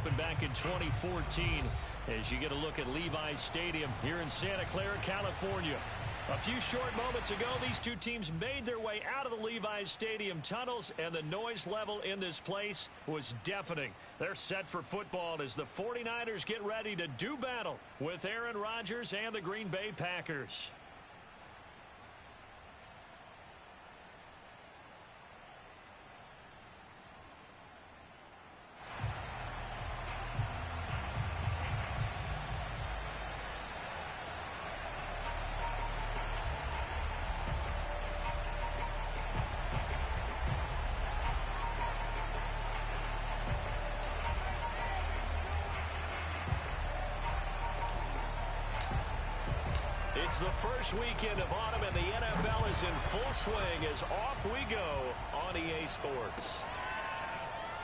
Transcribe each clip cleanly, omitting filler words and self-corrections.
opened back in 2014 as you get a look at Levi's Stadium here in Santa Clara, California. A few short moments ago, these two teams made their way out of the Levi's Stadium tunnels, and the noise level in this place was deafening. They're set for football as the 49ers get ready to do battle with Aaron Rodgers and the Green Bay Packers. It's the first weekend of autumn, and the NFL is in full swing as off we go on EA Sports.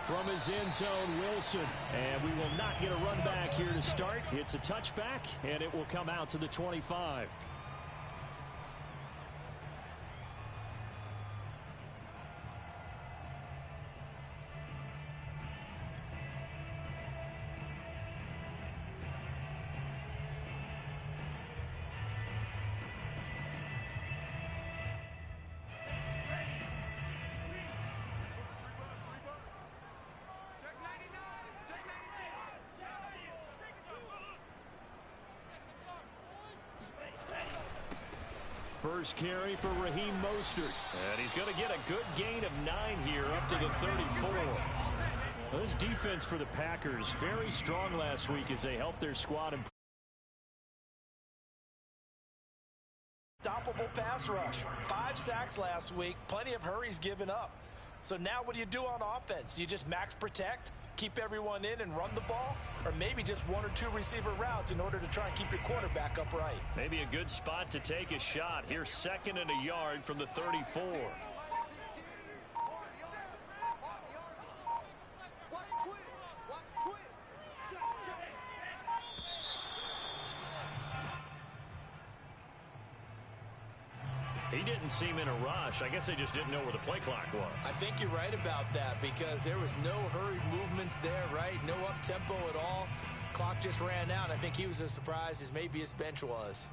From his end zone, Wilson. And we will not get a run back here to start. It's a touchback, and it will come out to the 25. First carry for Raheem Mostert. And he's going to get a good gain of 9 here up to the 34. This defense for the Packers, very strong last week as they helped their squad improve. Unstoppable pass rush. 5 sacks last week. Plenty of hurries given up. So now what do you do on offense? You just max protect, keep everyone in and run the ball, or maybe just 1 or 2 receiver routes in order to try and keep your quarterback upright. Maybe a good spot to take a shot. Here's 2nd and a yard from the 34. He didn't seem in a rush. I guess they just didn't know where the play clock was. I think you're right about that because there was no hurried movements there, right? No up-tempo at all. Clock just ran out. I think he was as surprised as maybe his bench was.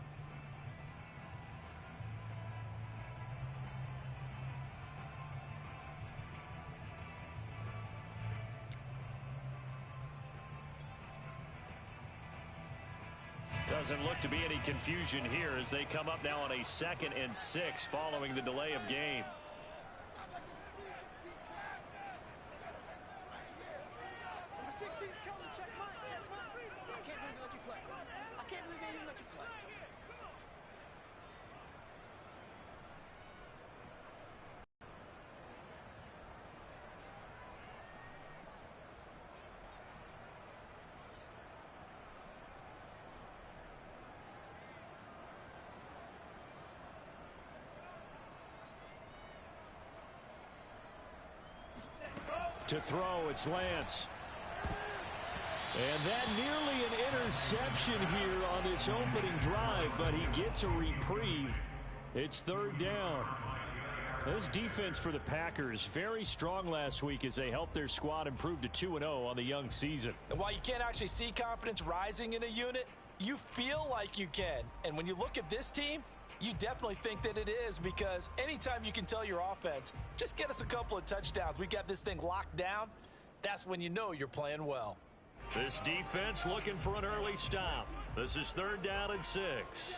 Doesn't look to be any confusion here as they come up now on a 2nd and 6 following the delay of game. Number 16's coming. Check mine. Check mine. I can't believe they let you play. I can't believe they even let you play. To throw, it's Lance. And that nearly an interception here on this opening drive, but he gets a reprieve. It's 3rd down. This defense for the Packers, very strong last week as they helped their squad improve to 2-0 on the young season. And while you can't actually see confidence rising in a unit, you feel like you can. And when you look at this team, you definitely think that it is because anytime you can tell your offense, just get us a couple of touchdowns, we got this thing locked down, that's when you know you're playing well. This defense looking for an early stop. This is 3rd down and 6.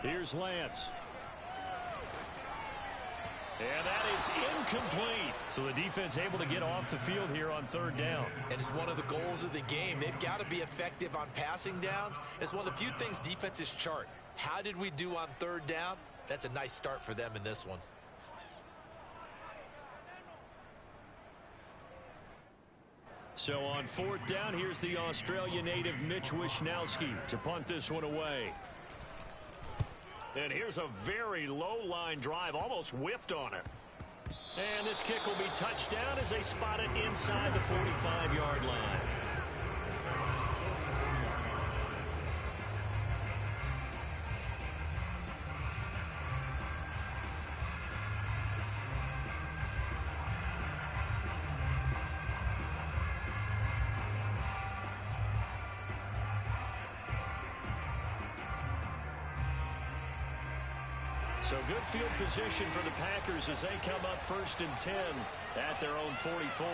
Here's Lance. And that is incomplete. So the defense able to get off the field here on 3rd down. And it's one of the goals of the game. They've got to be effective on passing downs. It's one of the few things defenses chart. How did we do on 3rd down? That's a nice start for them in this one. So on 4th down, here's the Australia native Mitch Wishnowsky to punt this one away. And here's a very low-line drive, almost whiffed on it. And this kick will be touchdown as they spot it inside the 45-yard line. So good field position for the Packers as they come up 1st and 10 at their own 44.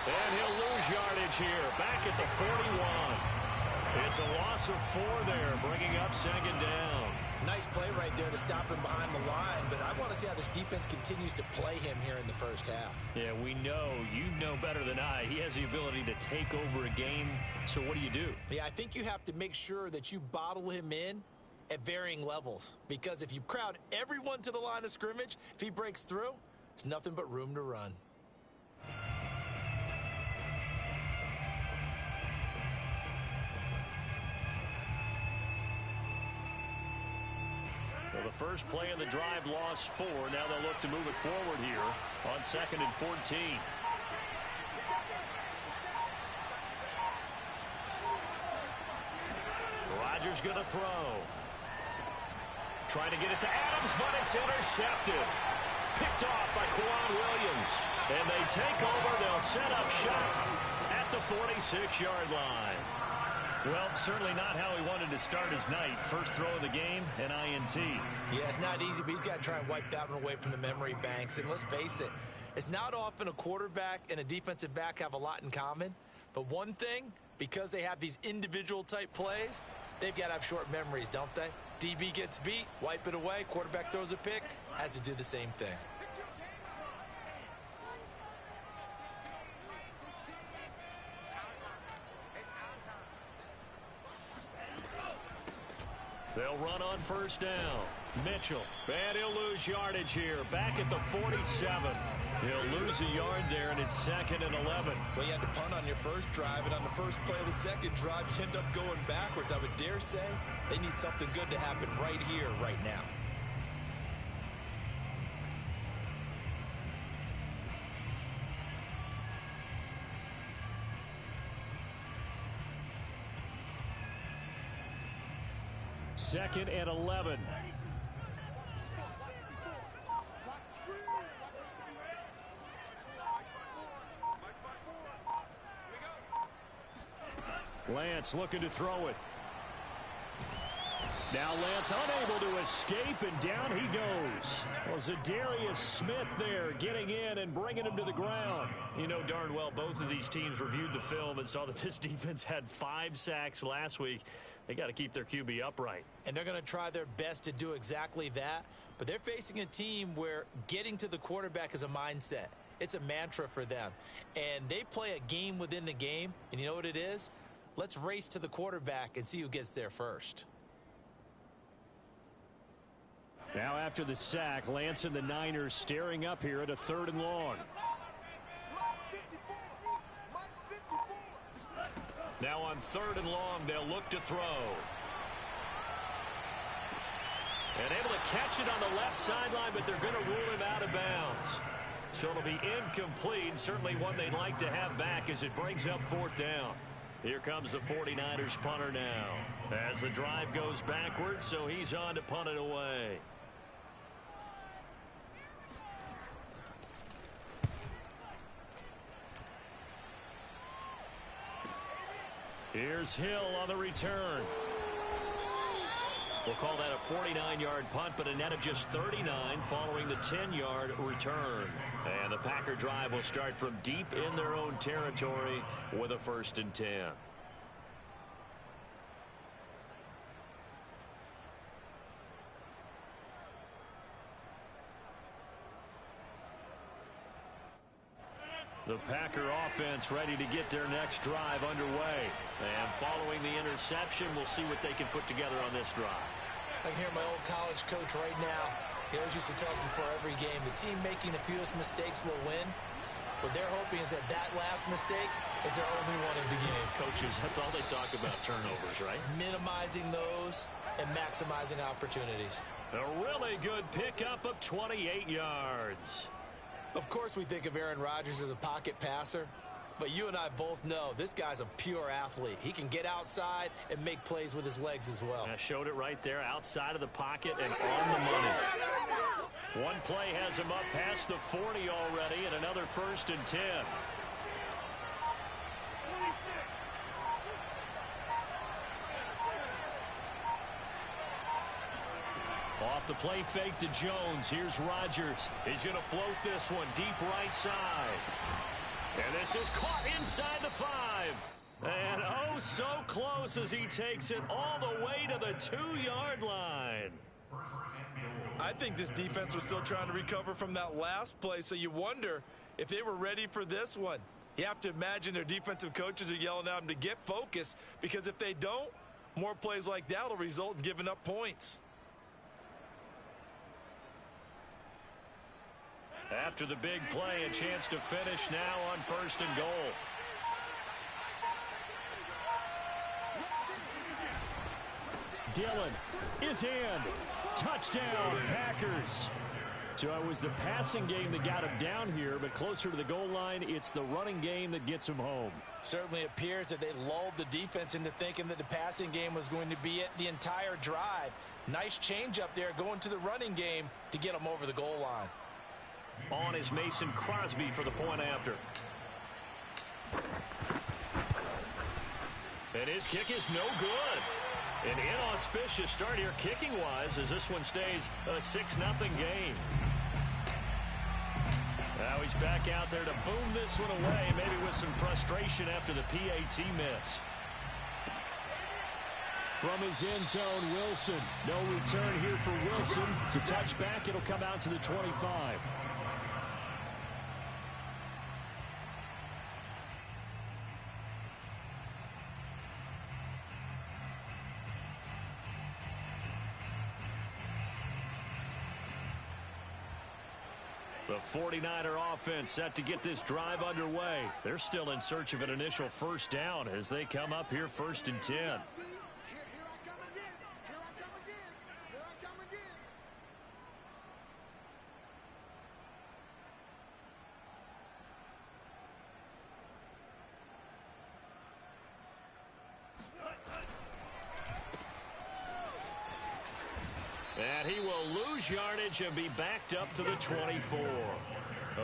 And he'll lose yardage here, back at the 41. It's a loss of 4 there, bringing up 2nd down. Nice play right there to stop him behind the line, but I want to see how this defense continues to play him here in the first half. Yeah, we know, you know better than I, he has the ability to take over a game, so what do? Yeah, I think you have to make sure that you bottle him in at varying levels, because if you crowd everyone to the line of scrimmage, if he breaks through, there's nothing but room to run. Well, the first play of the drive lost 4. Now they'll look to move it forward here on 2nd and 14. Rodgers going to throw. Trying to get it to Adams, but it's intercepted. Picked off by Quan Williams. And they take over. They'll set up shop at the 46-yard line. Well, certainly not how he wanted to start his night. First throw of the game, an INT. Yeah, it's not easy, but he's got to try and wipe that one away from the memory banks. And let's face it, it's not often a quarterback and a defensive back have a lot in common. But one thing, because they have these individual type plays, they've got to have short memories, don't they? DB gets beat, wipe it away, quarterback throws a pick, has to do the same thing. They'll run on 1st down. Mitchell, and he'll lose yardage here, back at the 47. He'll lose a yard there, and it's 2nd and 11. Well, you had to punt on your first drive, and on the first play of the second drive, you end up going backwards. I would dare say they need something good to happen right here, right now. Second and 11. Lance looking to throw it. Now Lance unable to escape, and down he goes. Well, Zadarius Smith there getting in and bringing him to the ground. You know darn well both of these teams reviewed the film and saw that this defense had 5 sacks last week. They got to keep their QB upright. And they're going to try their best to do exactly that. But they're facing a team where getting to the quarterback is a mindset. It's a mantra for them. And they play a game within the game. And you know what it is? Let's race to the quarterback and see who gets there first. Now after the sack, Lance and the Niners staring up here at a 3rd and long. Now on 3rd and long, they'll look to throw. And able to catch it on the left sideline, but they're going to rule him out of bounds. So it'll be incomplete. Certainly one they'd like to have back as it brings up 4th down. Here comes the 49ers punter now. As the drive goes backwards, so he's on to punt it away. Here's Hill on the return. We'll call that a 49-yard punt, but a net of just 39 following the 10-yard return. And the Packer drive will start from deep in their own territory with a 1st and 10. The Packer offense ready to get their next drive underway. And following the interception, we'll see what they can put together on this drive. I can hear my old college coach right now. He always used to tell us before every game, the team making the fewest mistakes will win. What they're hoping is that that last mistake is their only one of the game. Coaches, that's all they talk about, turnovers, right? Minimizing those and maximizing opportunities. A really good pickup of 28 yards. Of course we think of Aaron Rodgers as a pocket passer, but you and I both know this guy's a pure athlete. He can get outside and make plays with his legs as well. I showed it right there, outside of the pocket and on the money. One play has him up past the 40 already, and another 1st and 10. Off the play fake to Jones. Here's Rodgers. He's going to float this one deep right side. And this is caught inside the 5. And oh, so close as he takes it all the way to the 2-yard line. I think this defense was still trying to recover from that last play, so you wonder if they were ready for this one. You have to imagine their defensive coaches are yelling at them to get focused, because if they don't, more plays like that will result in giving up points. After the big play, a chance to finish now on 1st and goal. Dillon is in. Touchdown, Packers. So it was the passing game that got him down here, but closer to the goal line, it's the running game that gets him home. Certainly appears that they lulled the defense into thinking that the passing game was going to be it the entire drive. Nice change up there going to the running game to get them over the goal line. On is Mason Crosby for the point after. And his kick is no good. An inauspicious start here kicking-wise as this one stays a 6-0 game. Now he's back out there to boom this one away, maybe with some frustration after the PAT miss. From his end zone, Wilson. No return here for Wilson. It's a touchback. It'll come out to the 25. The 49er offense set to get this drive underway. They're still in search of an initial first down as they come up here 1st and 10. Here I come again. Here I come again. Here I come again. And he will lose yardage and be backed up to the 24.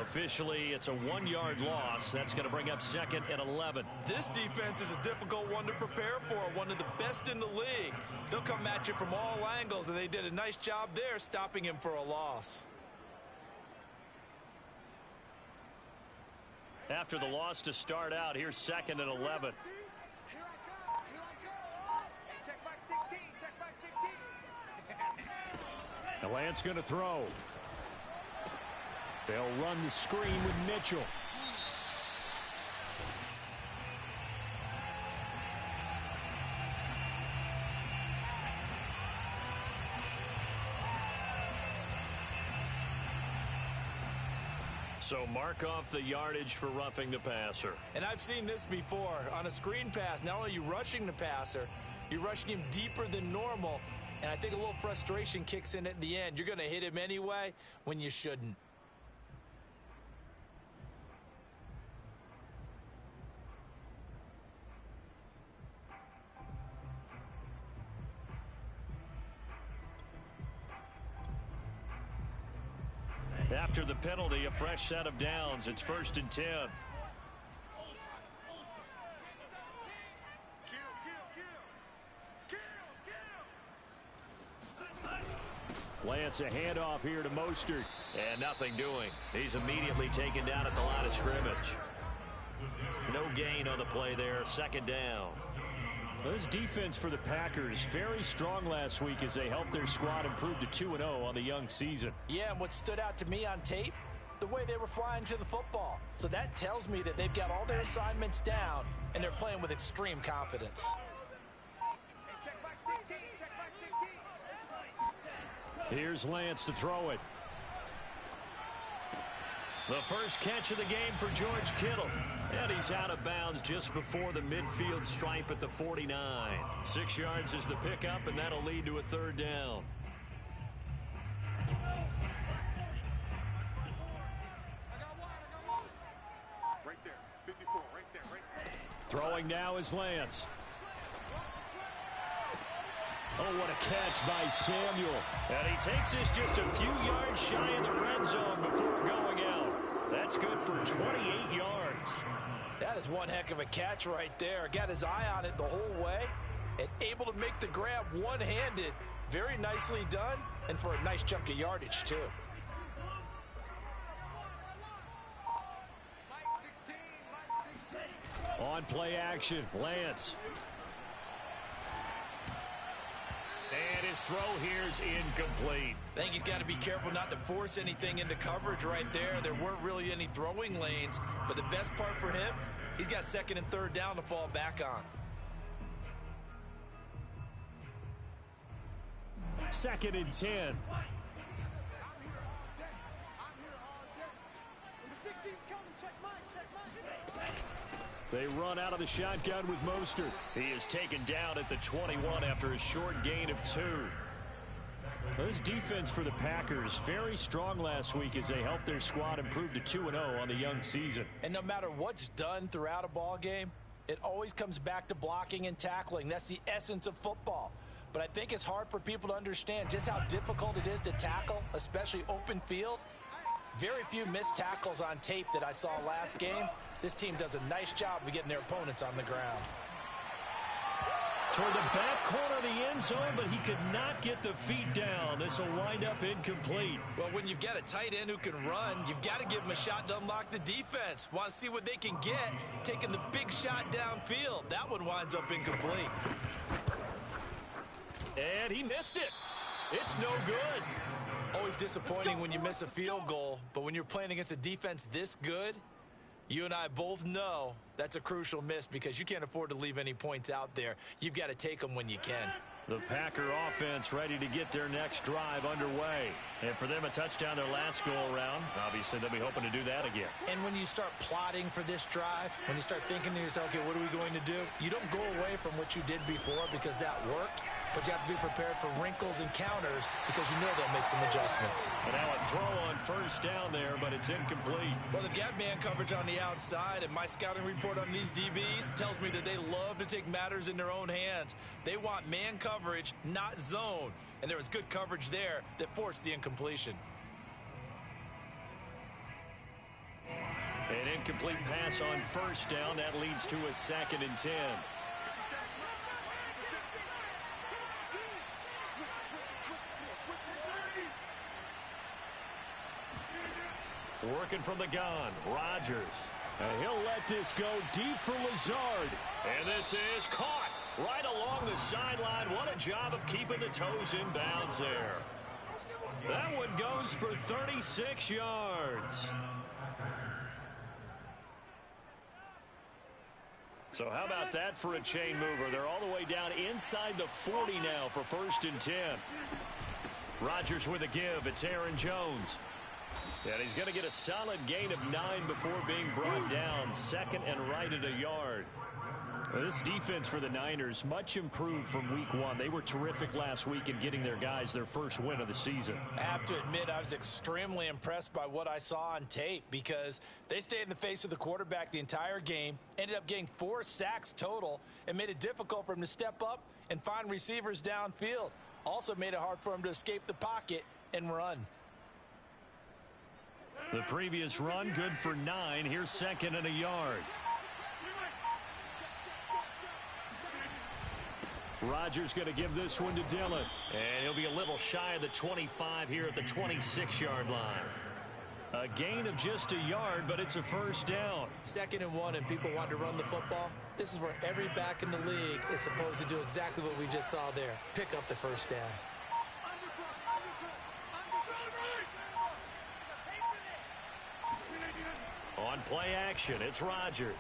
Officially, it's a 1-yard loss. That's going to bring up 2nd and 11. This defense is a difficult one to prepare for, one of the best in the league. They'll come at you from all angles, and they did a nice job there stopping him for a loss. After the loss to start out, here's 2nd and 11. Here I come. Here I come. Check back 16. Check back 16. And Lance going to throw. They'll run the screen with Mitchell. So mark off the yardage for roughing the passer. And I've seen this before. On a screen pass, not only are you rushing the passer, you're rushing him deeper than normal. And I think a little frustration kicks in at the end. You're going to hit him anyway when you shouldn't. After the penalty, a fresh set of downs. It's 1st and 10. Lance, a handoff here to Mostert. And nothing doing. He's immediately taken down at the line of scrimmage. No gain on the play there. 2nd down. Well, this defense for the Packers, very strong last week as they helped their squad improve to 2-0 on the young season. Yeah, and what stood out to me on tape, the way they were flying to the football. So that tells me that they've got all their assignments down, and they're playing with extreme confidence. Hey, check back 16. Check back 16. Here's Lance to throw it. The first catch of the game for George Kittle. And he's out of bounds just before the midfield stripe at the 49. 6 yards is the pickup, and that'll lead to a 3rd down. Right there. 54. Right there. Right there. Throwing now is Lance. Oh, what a catch by Samuel. And he takes this just a few yards shy of the red zone before going out. That's good for 28 yards. That is one heck of a catch right there. Got his eye on it the whole way and able to make the grab one-handed. Very nicely done, and for a nice chunk of yardage, too. On play action, Lance. And his throw here's incomplete. I think he's got to be careful not to force anything into coverage right there. There weren't really any throwing lanes, but the best part for him, he's got second and third down to fall back on. Second and 10. I'm here all day. Number 16's coming. Check mine. They run out of the shotgun with Mostert. He is taken down at the 21 after a short gain of 2. This defense for the Packers, very strong last week as they helped their squad improve to 2-0 on the young season. And no matter what's done throughout a ball game, it always comes back to blocking and tackling. That's the essence of football. But I think it's hard for people to understand just how difficult it is to tackle, especially open field. Very few missed tackles on tape that I saw last game. This team does a nice job of getting their opponents on the ground. Toward the back corner of the end zone, but he could not get the feet down. This will wind up incomplete. Well, when you've got a tight end who can run, you've got to give him a shot to unlock the defense. Want to see what they can get, taking the big shot downfield. That one winds up incomplete. And he missed it. It's no good. Always disappointing when you miss a field goal, but when you're playing against a defense this good, you and I both know that's a crucial miss because you can't afford to leave any points out there. You've got to take them when you can. The Packer offense ready to get their next drive underway. And for them, a touchdown their last go-around. Obviously, they'll be hoping to do that again. And when you start plotting for this drive, when you start thinking to yourself, okay, what are we going to do? You don't go away from what you did before because that worked, but you have to be prepared for wrinkles and counters because you know they'll make some adjustments. And now a throw on first down there, but it's incomplete. Well, they've got man coverage on the outside, and my scouting report on these DBs tells me that they love to take matters in their own hands. They want man coverage, not zone. And there was good coverage there that forced the incompletion. An incomplete pass on first down. That leads to a 2nd and 10. Working from the gun, Rodgers. And he'll let this go deep for Lazard. And this is caught right along the sideline. What a job of keeping the toes in bounds there. That one goes for 36 yards. So how about that for a chain mover? They're all the way down inside the 40 now for 1st and 10. Rodgers with a give. It's Aaron Jones. And he's going to get a solid gain of 9 before being brought down. 2nd and right at a yard. This defense for the Niners, much improved from week 1. They were terrific last week in getting their guys their first win of the season. I have to admit, I was extremely impressed by what I saw on tape because they stayed in the face of the quarterback the entire game, ended up getting 4 sacks total, and made it difficult for him to step up and find receivers downfield. Also made it hard for him to escape the pocket and run. The previous run, good for 9. Here's 2nd and a yard. Rodgers going to give this one to Dillon. And he'll be a little shy of the 25 here at the 26-yard line. A gain of just a yard, but it's a first down. 2nd and 1, and people want to run the football. This is where every back in the league is supposed to do exactly what we just saw there. Pick up the first down. On play action, it's Rodgers.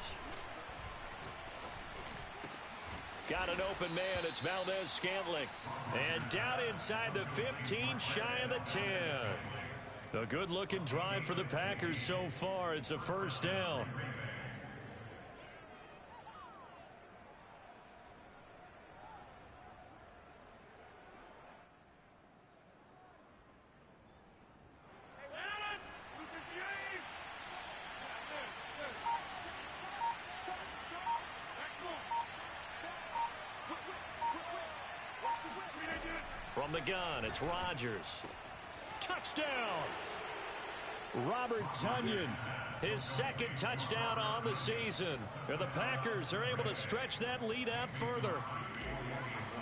Got an open man. It's Valdez-Scantling. And down inside the 15, shy of the 10. A good-looking drive for the Packers so far. It's a first down. From the gun, it's Rodgers. Touchdown! Robert Tonyan, his 2nd touchdown on the season. And the Packers are able to stretch that lead out further.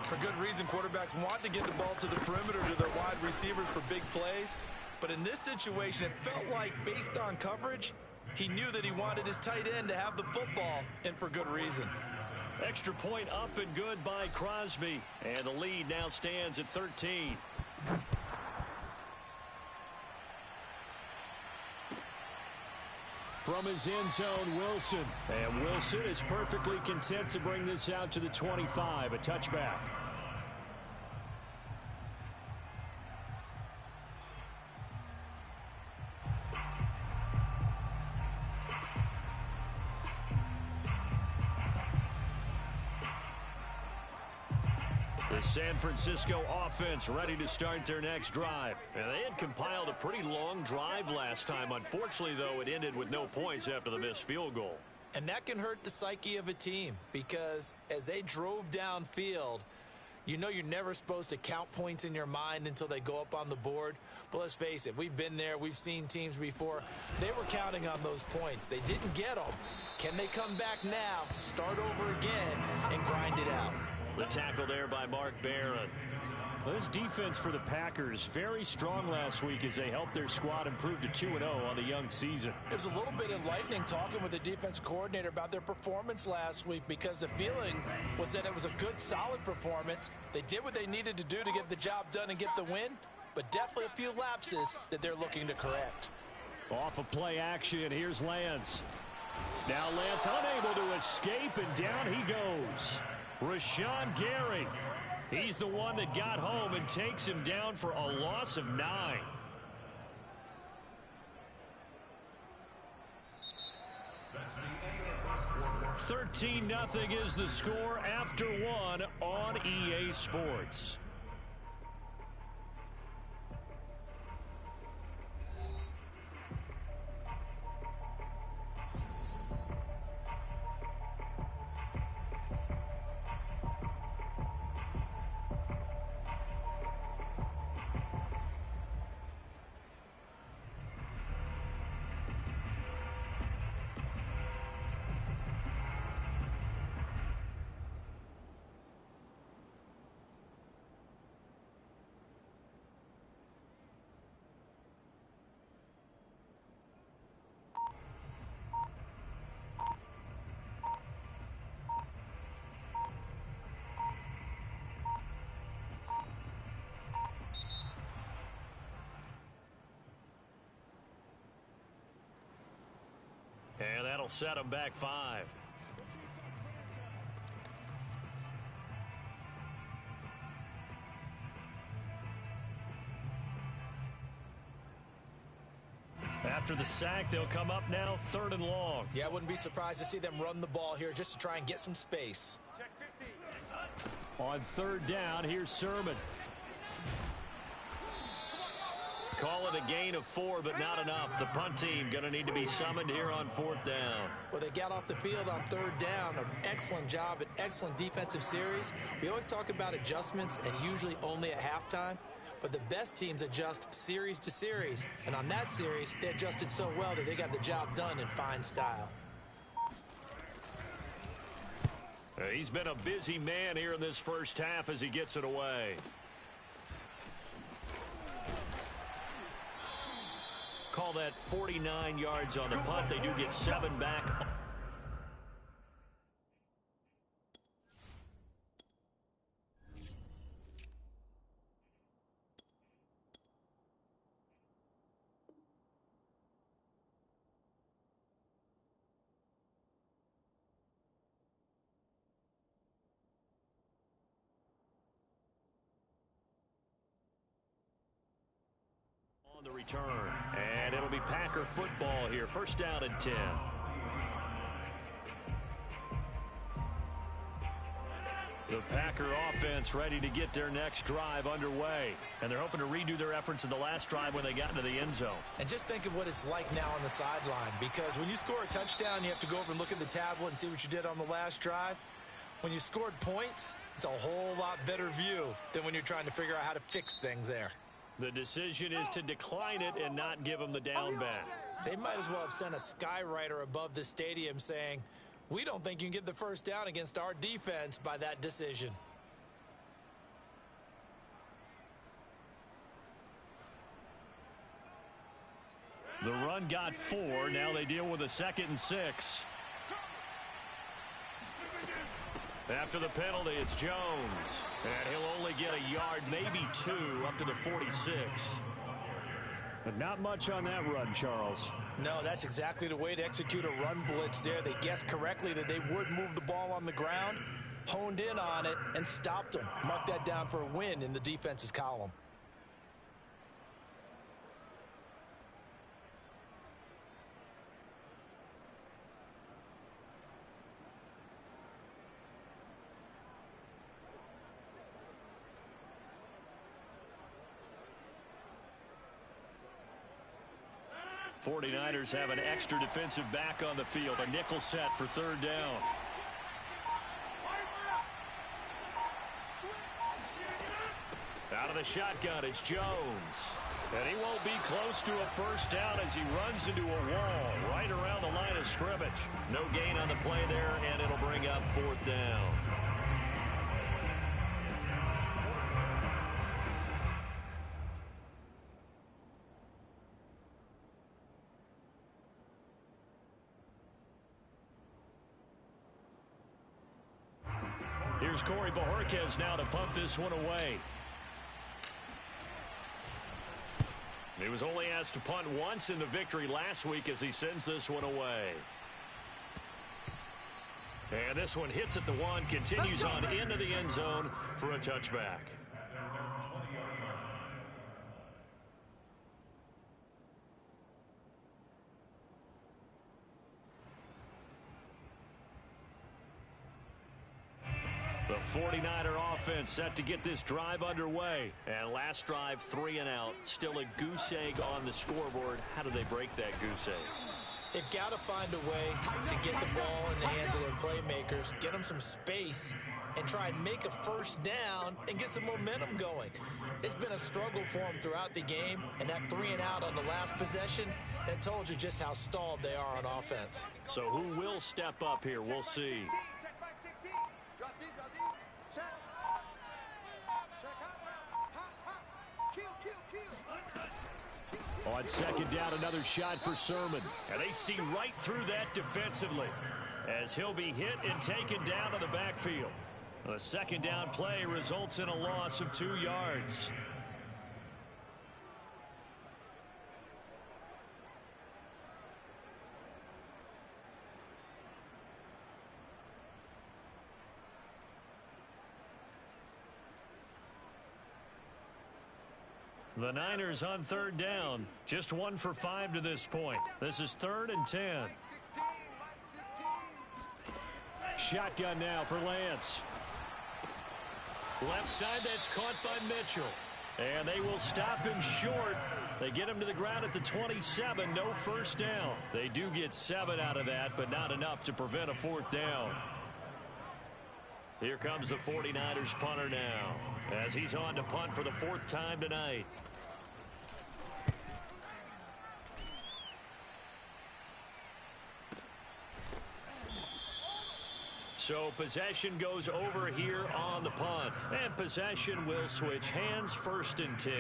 For good reason, quarterbacks want to get the ball to the perimeter to their wide receivers for big plays. But in this situation, it felt like, based on coverage, he knew that he wanted his tight end to have the football, and for good reason. Extra point up and good by Crosby. And the lead now stands at 13. From his end zone, Wilson. And Wilson is perfectly content to bring this out to the 25, a touchback. The San Francisco offense ready to start their next drive. And they had compiled a pretty long drive last time. Unfortunately, though, it ended with no points after the missed field goal. And that can hurt the psyche of a team because as they drove downfield, you know you're never supposed to count points in your mind until they go up on the board. But let's face it, we've been there. We've seen teams before. They were counting on those points. They didn't get them. Can they come back now, start over again, and grind it out? The tackle there by Mark Barron. Well, this defense for the Packers, very strong last week as they helped their squad improve to 2-0 on the young season. It was a little bit enlightening talking with the defense coordinator about their performance last week because the feeling was that it was a good, solid performance. They did what they needed to do to get the job done and get the win, but definitely a few lapses that they're looking to correct. Off of play action, here's Lance. Now Lance unable to escape, and down he goes. Rashawn Gary. He's the one that got home and takes him down for a loss of 9. That's 13-0 is the score after 1 on EA Sports. And that'll set him back 5. After the sack, they'll come up now 3rd and long. Yeah, I wouldn't be surprised to see them run the ball here just to try and get some space. On 3rd down, here's Sermon. Call it a gain of 4, but not enough. The punt team going to need to be summoned here on 4th down. Well, they got off the field on 3rd down. An excellent job, an excellent defensive series. We always talk about adjustments, and usually only at halftime. But the best teams adjust series to series. And on that series, they adjusted so well that they got the job done in fine style. He's been a busy man here in this first half as he gets it away. Call that 49 yards on the punt. They do get 7 back. The return, and it'll be Packer football here. 1st down and 10. The Packer offense ready to get their next drive underway, and they're hoping to redo their efforts in the last drive when they got into the end zone. And just think of what it's like now on the sideline, because when you score a touchdown, you have to go over and look at the tablet and see what you did on the last drive. When you scored points, it's a whole lot better view than when you're trying to figure out how to fix things there. The decision is to decline it and not give them the down back. They might as well have sent a skywriter above the stadium saying, "We don't think you can get the 1st down against our defense by that decision." The run got 4. Now they deal with a 2nd and 6. After the penalty, it's Jones. And he'll only get a yard, maybe 2, up to the 46. But not much on that run, Charles. No, that's exactly the way to execute a run blitz there. They guessed correctly that they would move the ball on the ground, honed in on it, and stopped them. Mark that down for a win in the defense's column. '49ers have an extra defensive back on the field. A nickel set for 3rd down. Out of the shotgun, it's Jones. And he won't be close to a 1st down as he runs into a wall right around the line of scrimmage. No gain on the play there, and it'll bring up 4th down. Here's Corey Bojorquez now to punt this one away. He was only asked to punt once in the victory last week as he sends this one away. And this one hits at the 1, continues on into the end zone for a touchback. The 49er offense set to get this drive underway. And last drive, 3 and out. Still a goose egg on the scoreboard. How do they break that goose egg? They've got to find a way to get the ball in the hands of their playmakers, get them some space, and try and make a 1st down and get some momentum going. It's been a struggle for them throughout the game, and that 3 and out on the last possession, that told you just how stalled they are on offense. So who will step up here? We'll see. Check back 16. Drop deep, check. Check hot. Kill. On 2nd down, another shot for Sermon. And they see right through that defensively as he'll be hit and taken down to the backfield. The 2nd down play results in a loss of 2 yards. The Niners on 3rd down. Just 1 for 5 to this point. This is 3rd and 10. Shotgun now for Lance. Left side, that's caught by Mitchell. And they will stop him short. They get him to the ground at the 27. No 1st down. They do get 7 out of that, but not enough to prevent a 4th down. Here comes the 49ers punter now, as he's on to punt for the 4th time tonight. So possession goes over here on the punt. And possession will switch hands, 1st and 10.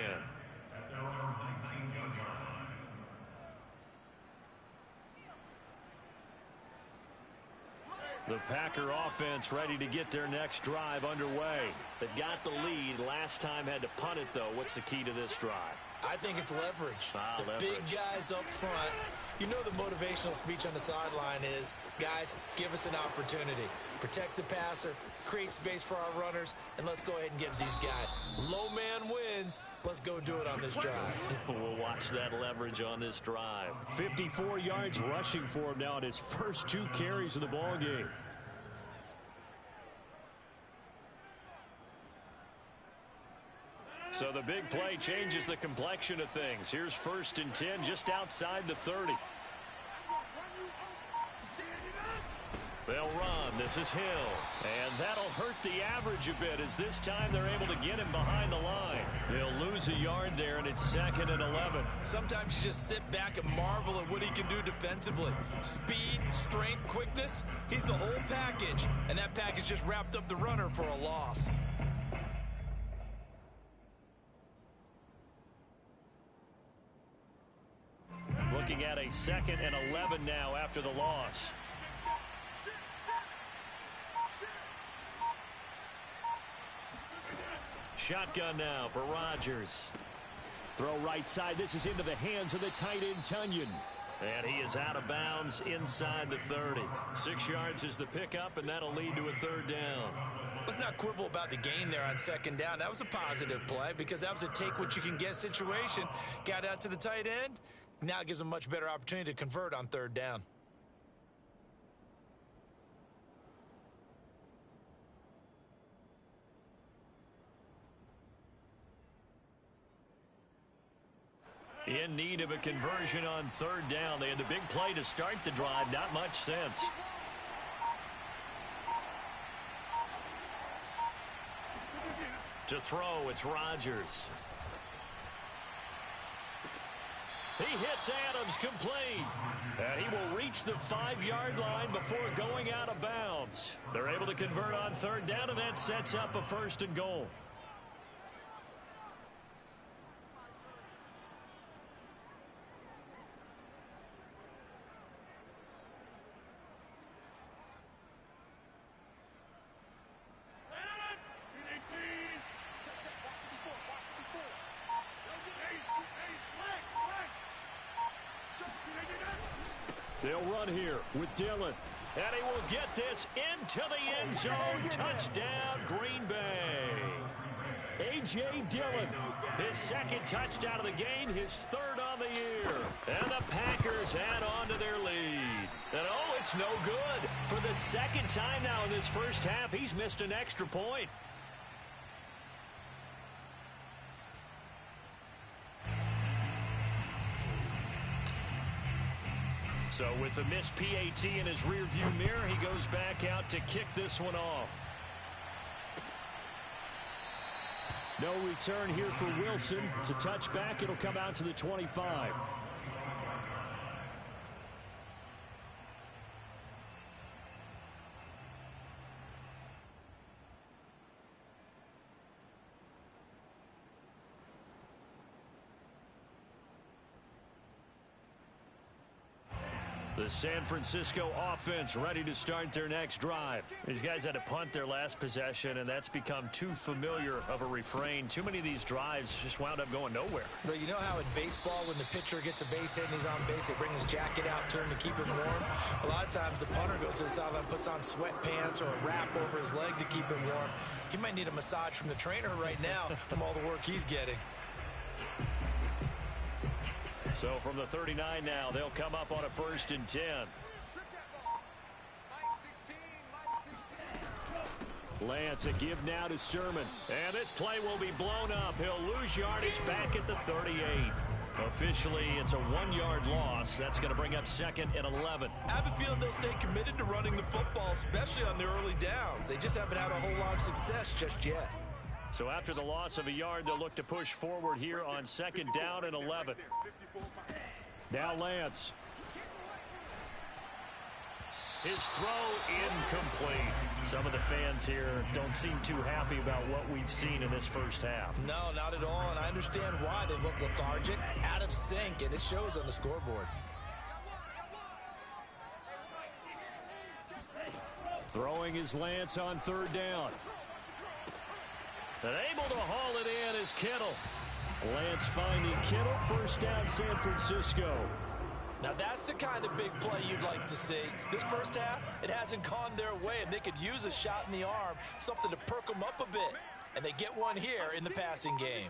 The Packer offense ready to get their next drive underway. They've got the lead. Last time had to punt it, though. What's the key to this drive? I think it's leverage. Leverage. Big guys up front. You know the motivational speech on the sideline is, guys, give us an opportunity. Protect the passer, create space for our runners, and let's go ahead and get these guys. Low man wins. Let's go do it on this drive. We'll watch that leverage on this drive. 54 yards rushing for him now in his first 2 carries of the ball game. So the big play changes the complexion of things. Here's 1st and 10 just outside the 30. They'll run. This is Hill. And that'll hurt the average a bit as this time they're able to get him behind the line. He'll lose a yard there, and it's 2nd and 11. Sometimes you just sit back and marvel at what he can do defensively. Speed, strength, quickness. He's the whole package. And that package just wrapped up the runner for a loss. Looking looking at a 2nd and 11 now after the loss. Shotgun now for Rodgers. Throw right side. This is into the hands of the tight end, Tunyon. And he is out of bounds inside the 30. 6 yards is the pickup, and that'll lead to a 3rd down. Let's not quibble about the gain there on 2nd down. That was a positive play because that was a take-what-you-can-get situation. Got out to the tight end. Now it gives them a much better opportunity to convert on 3rd down. In need of a conversion on 3rd down. They had the big play to start the drive. Not much sense. To throw, it's Rodgers. He hits Adams complete. And he will reach the 5-yard line before going out of bounds. They're able to convert on 3rd down, and that sets up a 1st and goal. They'll run here with Dillon. And he will get this into the end zone. Touchdown, Green Bay. A.J. Dillon, his 2nd touchdown of the game, his 3rd on the year. And the Packers add on to their lead. And oh, it's no good. For the 2nd time now in this first half, he's missed an extra point. So with the missed PAT in his rearview mirror, he goes back out to kick this one off. No return here for Wilson. To touch back, it'll come out to the 25. The San Francisco offense ready to start their next drive. These guys had to punt their last possession, and that's become too familiar of a refrain. Too many of these drives just wound up going nowhere. But you know how in baseball, when the pitcher gets a base hit and he's on base, they bring his jacket out to him to keep him warm? A lot of times the punter goes to the sideline, puts on sweatpants or a wrap over his leg to keep him warm. He might need a massage from the trainer right now from all the work he's getting. So from the 39 now, they'll come up on a 1st and 10. Lance, a give now to Sermon. And this play will be blown up. He'll lose yardage back at the 38. Officially, it's a 1-yard loss. That's going to bring up 2nd and 11. I have a feeling they'll stay committed to running the football, especially on the early downs. They just haven't had a whole lot of success just yet. So after the loss of a yard, they'll look to push forward here on 2nd down and 11. Now Lance. His throw incomplete. Some of the fans here don't seem too happy about what we've seen in this first half. No, not at all, and I understand why. They look lethargic, out of sync, and it shows on the scoreboard. Throwing is Lance on 3rd down. And able to haul it in is Kittle. Lance finding Kittle, 1st down San Francisco. Now that's the kind of big play you'd like to see. This first half, it hasn't gone their way, and they could use a shot in the arm, something to perk them up a bit. And they get one here in the passing game.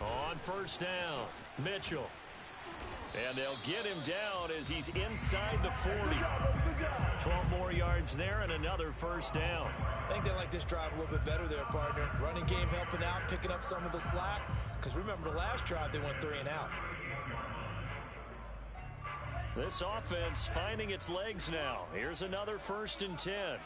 On 1st down, Mitchell. And they'll get him down as he's inside the 40. 12 more yards there and another 1st down. I think they like this drive a little bit better there, partner. Running game helping out, picking up some of the slack. Because remember the last drive, they went 3 and out. This offense finding its legs now. Here's another 1st and 10.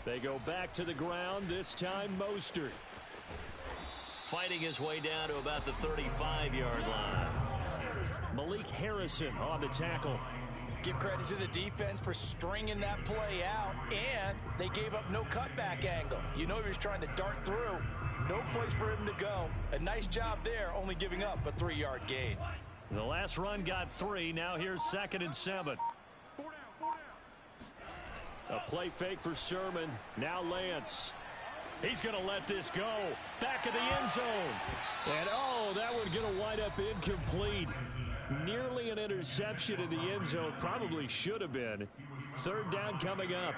They go back to the ground, this time Mostert. Fighting his way down to about the 35-yard line. Malik Harrison on the tackle. Give credit to the defense for stringing that play out, and they gave up no cutback angle. You know he was trying to dart through. No place for him to go. A nice job there, only giving up a 3-yard gain. The last run got 3. Now here's 2nd and 7. A play fake for Sermon. Now Lance. He's going to let this go. Back of the end zone. And, oh, that one's going to wind up incomplete. Nearly an interception in the end zone. Probably should have been. 3rd down coming up.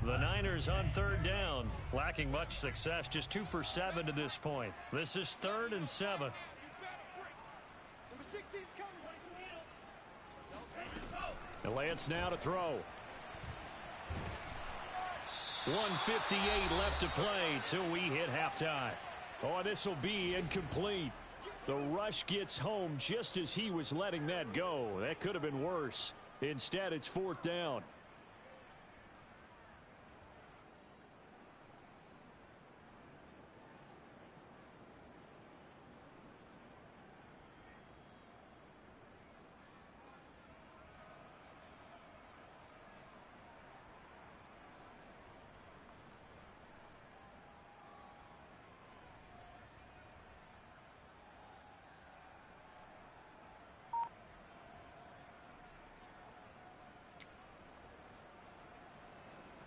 The Niners on 3rd down. Lacking much success. Just 2 for 7 to this point. This is 3rd and 7. Number 16's coming. And Lance now to throw. 1:58 left to play till we hit halftime. Oh, this will be incomplete. The rush gets home just as he was letting that go. That could have been worse. Instead, it's 4th down.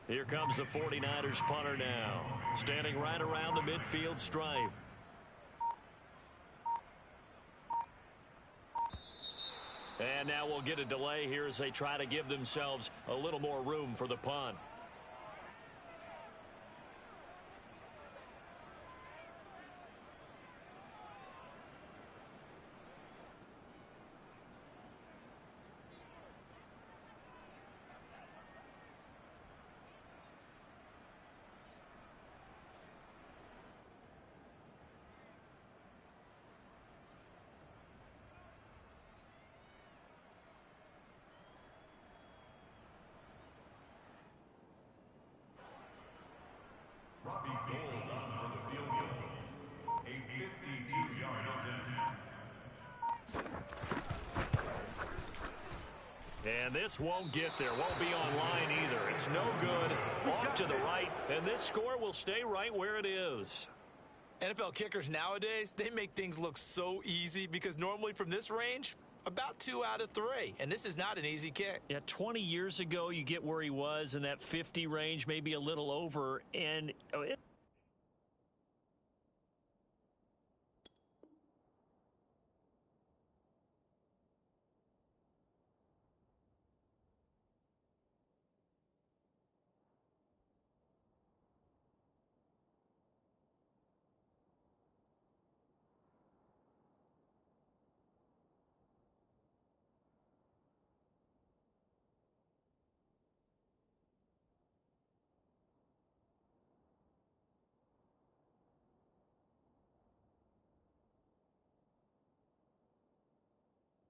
Here comes the 49ers punter now. Standing right around the midfield stripe. And now we'll get a delay here as they try to give themselves a little more room for the punt. And this won't get there. Won't be online either. It's no good. Off to the right. And this score will stay right where it is. NFL kickers nowadays, they make things look so easy because normally from this range, about 2 out of 3. And this is not an easy kick. Yeah, 20 years ago, you get where he was in that 50 range, maybe a little over. And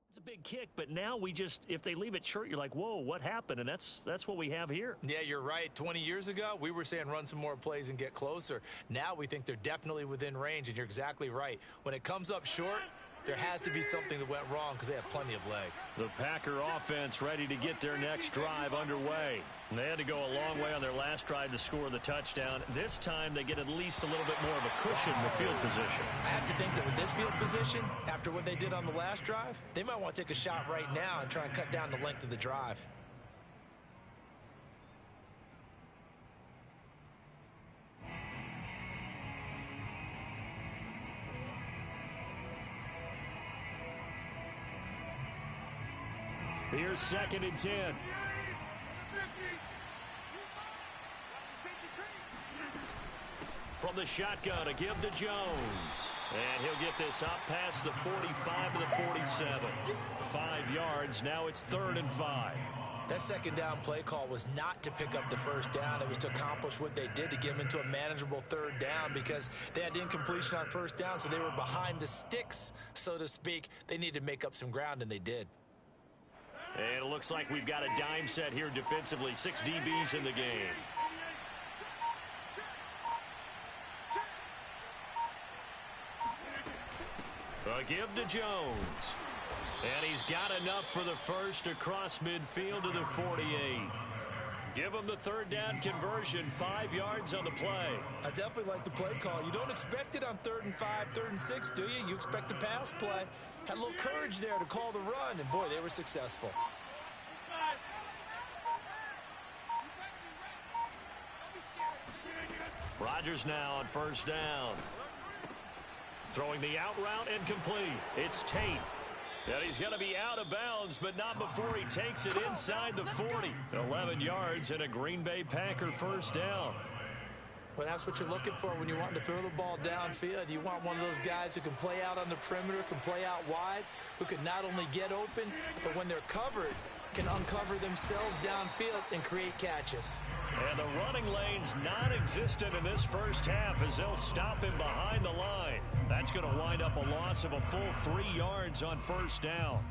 it's a big kick, but now we just, if they leave it short, you're like, whoa, what happened? And that's what we have here. Yeah, you're right. 20 years ago, we were saying run some more plays and get closer. Now we think they're definitely within range, and you're exactly right. When it comes up short, there has to be something that went wrong because they have plenty of leg. The Packer offense ready to get their next drive underway. And they had to go a long way on their last drive to score the touchdown. This time they get at least a little bit more of a cushion in the field position. I have to think that with this field position, after what they did on the last drive, they might want to take a shot right now and try and cut down the length of the drive. Here's 2nd and 10. From the shotgun, a give to Jones. And he'll get this up past the 45 to the 47. 5 yards. Now it's 3rd and 5. That second down play call was not to pick up the first down. It was to accomplish what they did to get them into a manageable 3rd down because they had incompletion on first down, so they were behind the sticks, so to speak. They needed to make up some ground, and they did. And it looks like we've got a dime set here defensively. 6 DBs in the game. A give to Jones. And he's got enough for the first across midfield to the 48. Give him the third down conversion, 5 yards on the play. I definitely like the play call. You don't expect it on 3rd and 5, 3rd and 6, do you? You expect a pass play. Had a little courage there to call the run, and boy, they were successful. Rodgers now on first down. Throwing the out route and complete. It's Tate. And he's going to be out of bounds, but not before he takes it inside the 40. 11 yards and a Green Bay Packer first down. Well, that's what you're looking for when you want to throw the ball downfield. You want one of those guys who can play out on the perimeter, can play out wide, who can not only get open, but when they're covered, can uncover themselves downfield and create catches. And the running lane's non-existent in this first half as they'll stop him behind the line. That's going to wind up a loss of a full 3 yards on first down.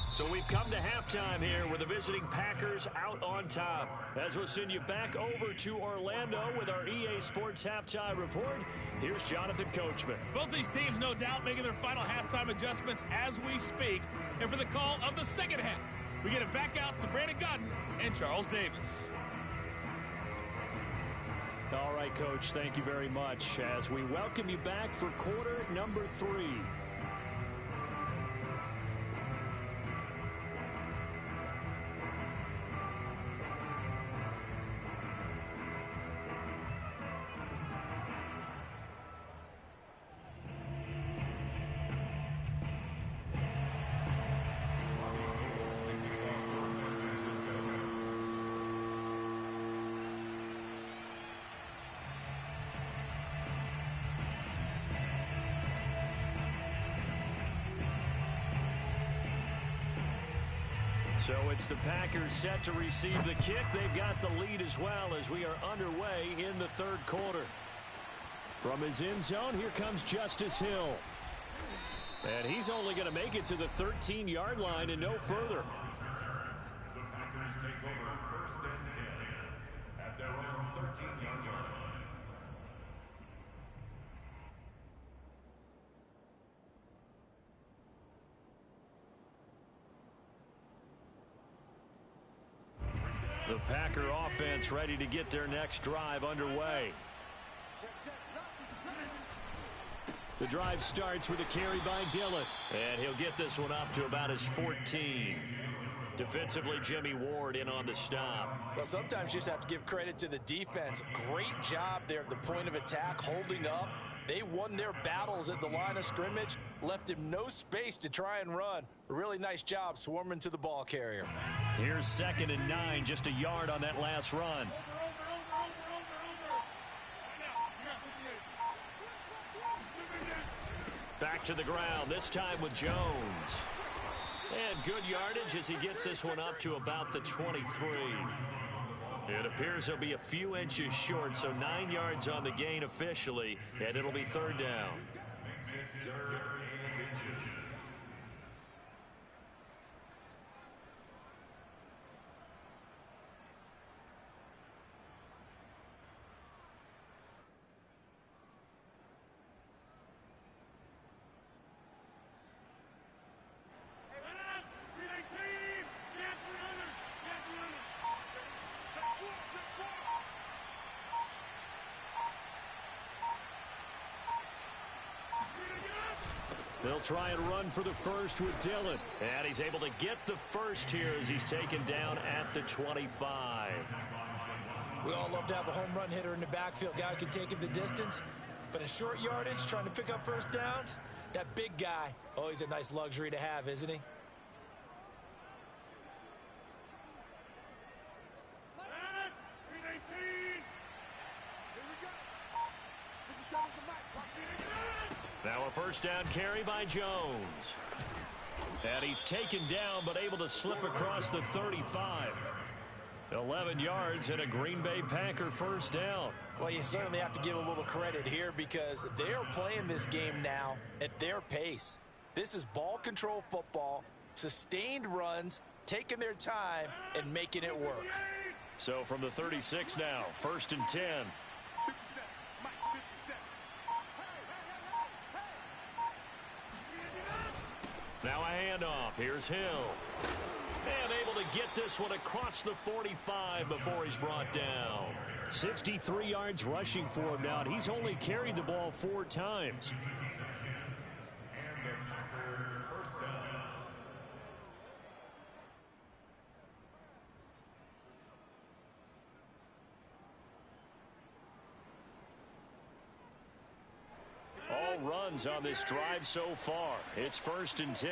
So we've come to halftime here with the visiting Packers out on top. As we'll send you back over to Orlando with our EA Sports Halftime Report, here's Jonathan Coachman. Both these teams, no doubt, making their final halftime adjustments as we speak. And for the call of the second half, we get it back out to Brandon Godden and Charles Davis. All right, Coach, thank you very much as we welcome you back for quarter number 3. So it's the Packers set to receive the kick. They've got the lead as well as we are underway in the third quarter. From his end zone, here comes Justice Hill. And he's only going to make it to the 13-yard line and no further. The Packers take over first and 10 at their own 13-yard line. The Packer offense ready to get their next drive underway. The drive starts with a carry by Dillon. And he'll get this one up to about his 14. Defensively, Jimmy Ward in on the stop. Well, sometimes you just have to give credit to the defense. Great job there at the point of attack, holding up. They won their battles at the line of scrimmage, left him no space to try and run. A really nice job swarming to the ball carrier. Here's 2nd and 9, just a yard on that last run. Back to the ground, this time with Jones. And good yardage as he gets this one up to about the 23. It appears he'll be a few inches short, so 9 yards on the gain officially, and it'll be third down. They'll try and run for the first with Dillon. And he's able to get the first here as he's taken down at the 25. We all love to have a home run hitter in the backfield. Guy who can take it the distance. But in short yardage, trying to pick up first downs, that big guy, always a nice luxury to have, isn't he? Now a first down carry by Jones. And he's taken down but able to slip across the 35. 11 yards and a Green Bay Packer first down. Well, you certainly have to give a little credit here because they are playing this game now at their pace. This is ball control football, sustained runs, taking their time and making it work. So from the 36 now, 1st and 10. Now a handoff. Here's Hill. And able to get this one across the 45 before he's brought down. 63 yards rushing for him now. He's only carried the ball 4 times. All runs on this drive so far. It's 1st and 10.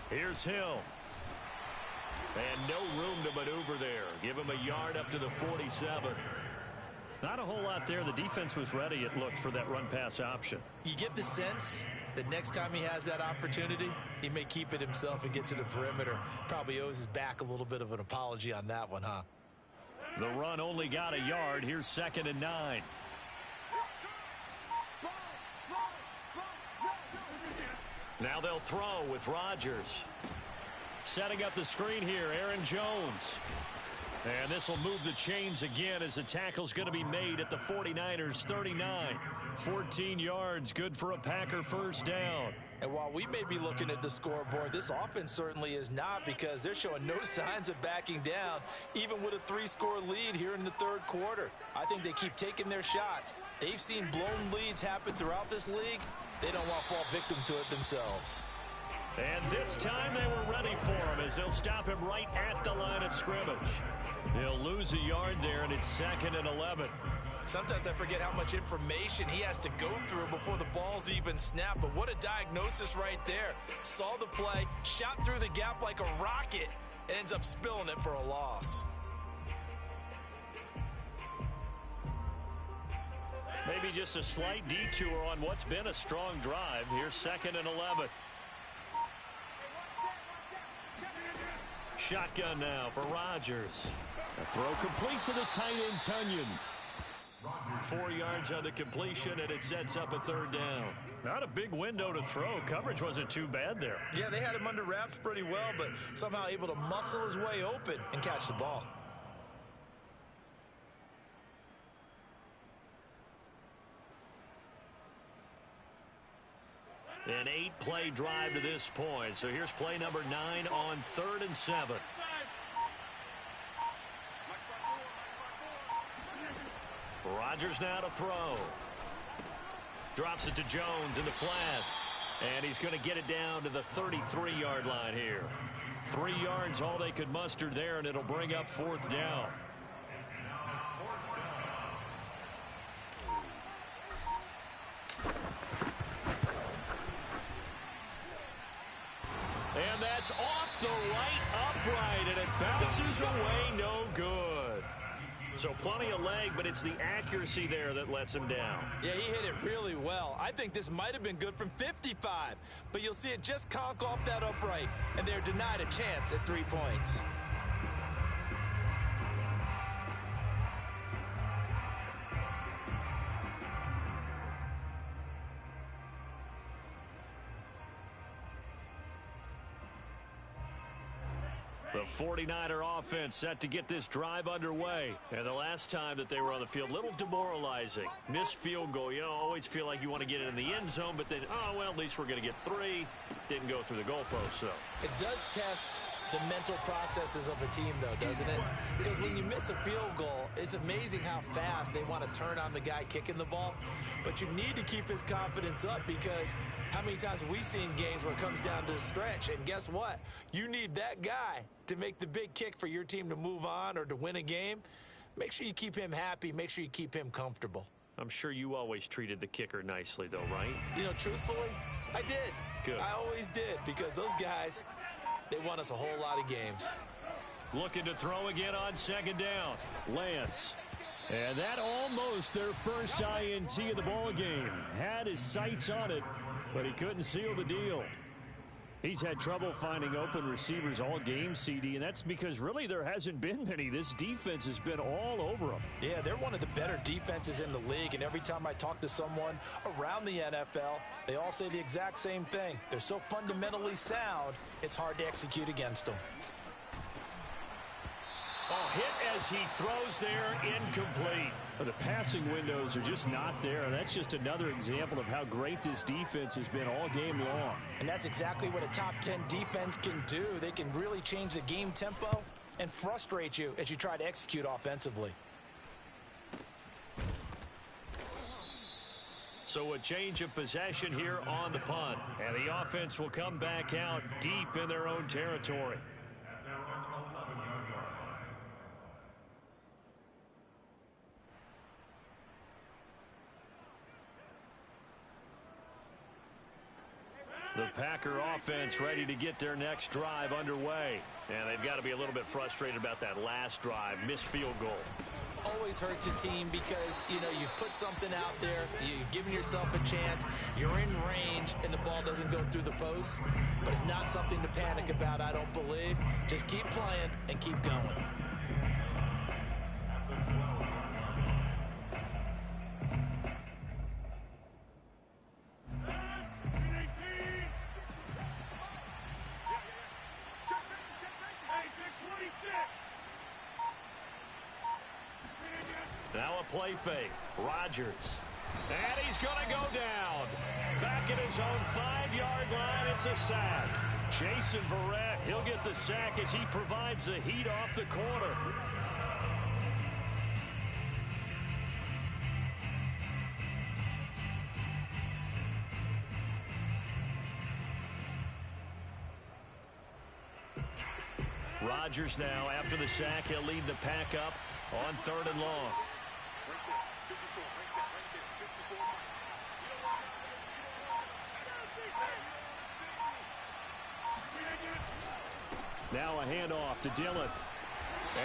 Here's Hill. And no room to maneuver there. Give him a yard up to the 47. Not a whole lot there. The defense was ready, it looked, for that run-pass option. You get the sense that next time he has that opportunity, he may keep it himself and get to the perimeter. Probably owes his back a little bit of an apology on that one, huh? The run only got a yard. Here's 2nd and 9. Now they'll throw with Rodgers. Setting up the screen here, Aaron Jones. And this will move the chains again as the tackle's going to be made at the 49ers 39. 14 yards, good for a Packer first down. And while we may be looking at the scoreboard, this offense certainly is not, because they're showing no signs of backing down, even with a 3-score lead here in the 3rd quarter. I think they keep taking their shots. They've seen blown leads happen throughout this league. They don't want to fall victim to it themselves. And this time they were ready for him as they'll stop him right at the line of scrimmage. They'll lose a yard there, and it's 2nd and 11. Sometimes I forget how much information he has to go through before the ball's even snapped. But what a diagnosis right there. Saw the play, shot through the gap like a rocket, ends up spilling it for a loss. Maybe just a slight detour on what's been a strong drive. Here's 2nd and 11. Shotgun now for Rodgers. A throw complete to the tight end, Tunyon. 4 yards on the completion, and it sets up a 3rd down. Not a big window to throw. Coverage wasn't too bad there. Yeah, they had him under wraps pretty well, but somehow able to muscle his way open and catch the ball. An 8-play drive to this point. So here's play number 9 on 3rd and 7. Rodgers now to throw. Drops it to Jones in the flat. And he's going to get it down to the 33-yard line here. 3 yards all they could muster there, and it'll bring up 4th down. And that's off the right upright, and it bounces away no good. So plenty of leg, but it's the accuracy there that lets him down. Yeah, he hit it really well. I think this might have been good from 55, but you'll see it just conk off that upright, and they're denied a chance at 3 points. The 49er offense set to get this drive underway. And the last time that they were on the field, a little demoralizing. Missed field goal. You know, always feel like you want to get it in the end zone, but then, oh, well, at least we're going to get 3. Didn't go through the goalpost, so. It does test the mental processes of a team, though, doesn't it? Because when you miss a field goal, it's amazing how fast they want to turn on the guy kicking the ball. But you need to keep his confidence up, because how many times have we seen games where it comes down to the stretch, and guess what? You need that guy to make the big kick for your team to move on or to win a game. Make sure you keep him happy. Make sure you keep him comfortable. I'm sure you always treated the kicker nicely, though, right? You know, truthfully, I did. Good. I always did, because those guys, they won us a whole lot of games. Looking to throw again on 2nd down. Lance. And that almost their first INT of the ball game. Had his sights on it, but he couldn't seal the deal. He's had trouble finding open receivers all game, CD, and that's because really there hasn't been many. This defense has been all over them. Yeah, they're one of the better defenses in the league, and every time I talk to someone around the NFL, they all say the exact same thing. They're so fundamentally sound, it's hard to execute against them. Oh, hit as he throws there, incomplete. The passing windows are just not there. That's just another example of how great this defense has been all game long. And that's exactly what a top 10 defense can do. They can really change the game tempo and frustrate you as you try to execute offensively. So a change of possession here on the punt. And the offense will come back out deep in their own territory. The Packer offense ready to get their next drive underway. And they've got to be a little bit frustrated about that last drive, missed field goal. Always hurts a team because, you know, you've put something out there, you've given yourself a chance, you're in range, and the ball doesn't go through the post. But it's not something to panic about, I don't believe. Just keep playing and keep going. Now a play fake. Rodgers. And he's going to go down. Back at his own 5-yard line, it's a sack. Jason Verrett, he'll get the sack as he provides the heat off the corner. Rodgers now, after the sack, he'll lead the pack up on 3rd and long. Now a handoff to Dillon.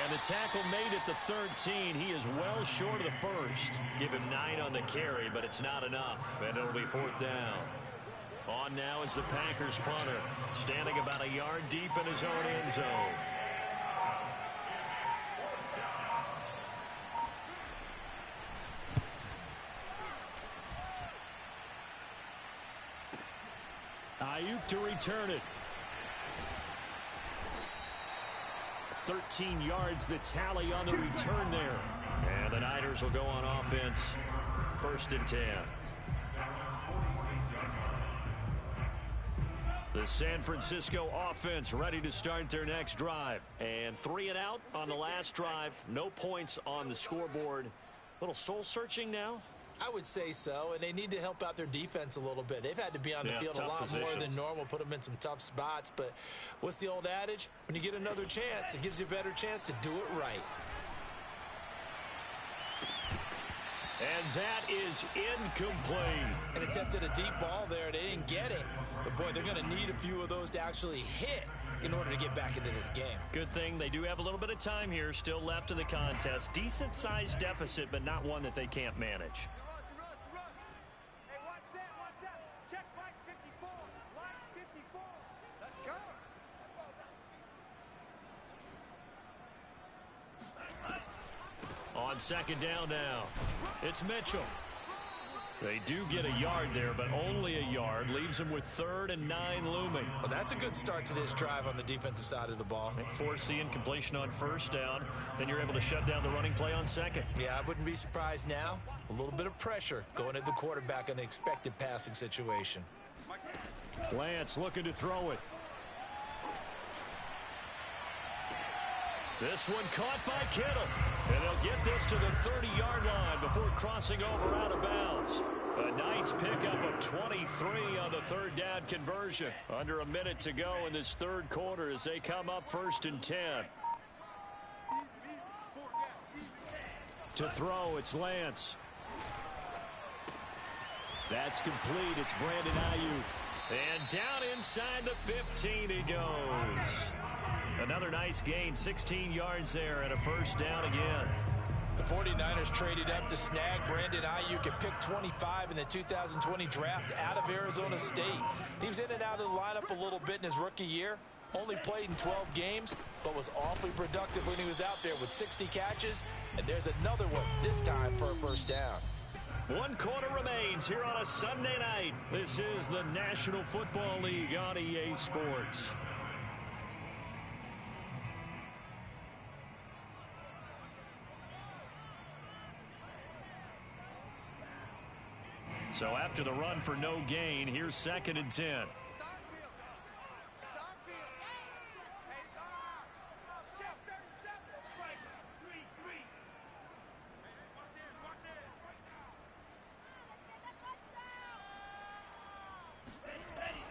And the tackle made at the 13. He is well short of the first. Give him 9 on the carry, but it's not enough. And it'll be 4th down. On now is the Packers punter, standing about a yard deep in his own end zone. Ayuk to return it. 13 yards the tally on the return there. And the Niners will go on offense. 1st and 10. The San Francisco offense ready to start their next drive. And 3 and out on the last drive. No points on the scoreboard. A little soul searching now. I would say so, and they need to help out their defense a little bit. They've had to be on the field a lot more than normal, put them in some tough spots. But what's the old adage? When you get another chance, it gives you a better chance to do it right. And that is incomplete. And attempted a deep ball there. They didn't get it. But, boy, they're going to need a few of those to actually hit in order to get back into this game. Good thing they do have a little bit of time here still left in the contest. Decent-sized deficit, but not one that they can't manage. On 2nd down now, it's Mitchell. They do get a yard there, but only a yard. Leaves them with 3rd and 9 looming. Well, that's a good start to this drive on the defensive side of the ball. Force the incompletion on 1st down. Then you're able to shut down the running play on 2nd. Yeah, I wouldn't be surprised now. A little bit of pressure going at the quarterback in an expected passing situation. Lance looking to throw it. This one caught by Kittle. And they'll get this to the 30-yard line before crossing over out of bounds. A nice pickup of 23 on the 3rd down conversion. Under a minute to go in this 3rd quarter as they come up 1st and 10. To throw, it's Lance. That's complete. It's Brandon Ayuk. And down inside the 15 he goes. Another nice gain, 16 yards there and a 1st down again. The 49ers traded up to snag Brandon Ayuk at pick 25 in the 2020 draft out of Arizona State. He was in and out of the lineup a little bit in his rookie year. Only played in 12 games, but was awfully productive when he was out there with 60 catches. And there's another one, this time for a 1st down. 1 quarter remains here on a Sunday night. This is the National Football League on EA Sports. So after the run for no gain, here's 2nd and 10. It's our field. It's our field. Hey, it's our house. Check 37. Strike. 3-3. Hey, watch it. Watch it.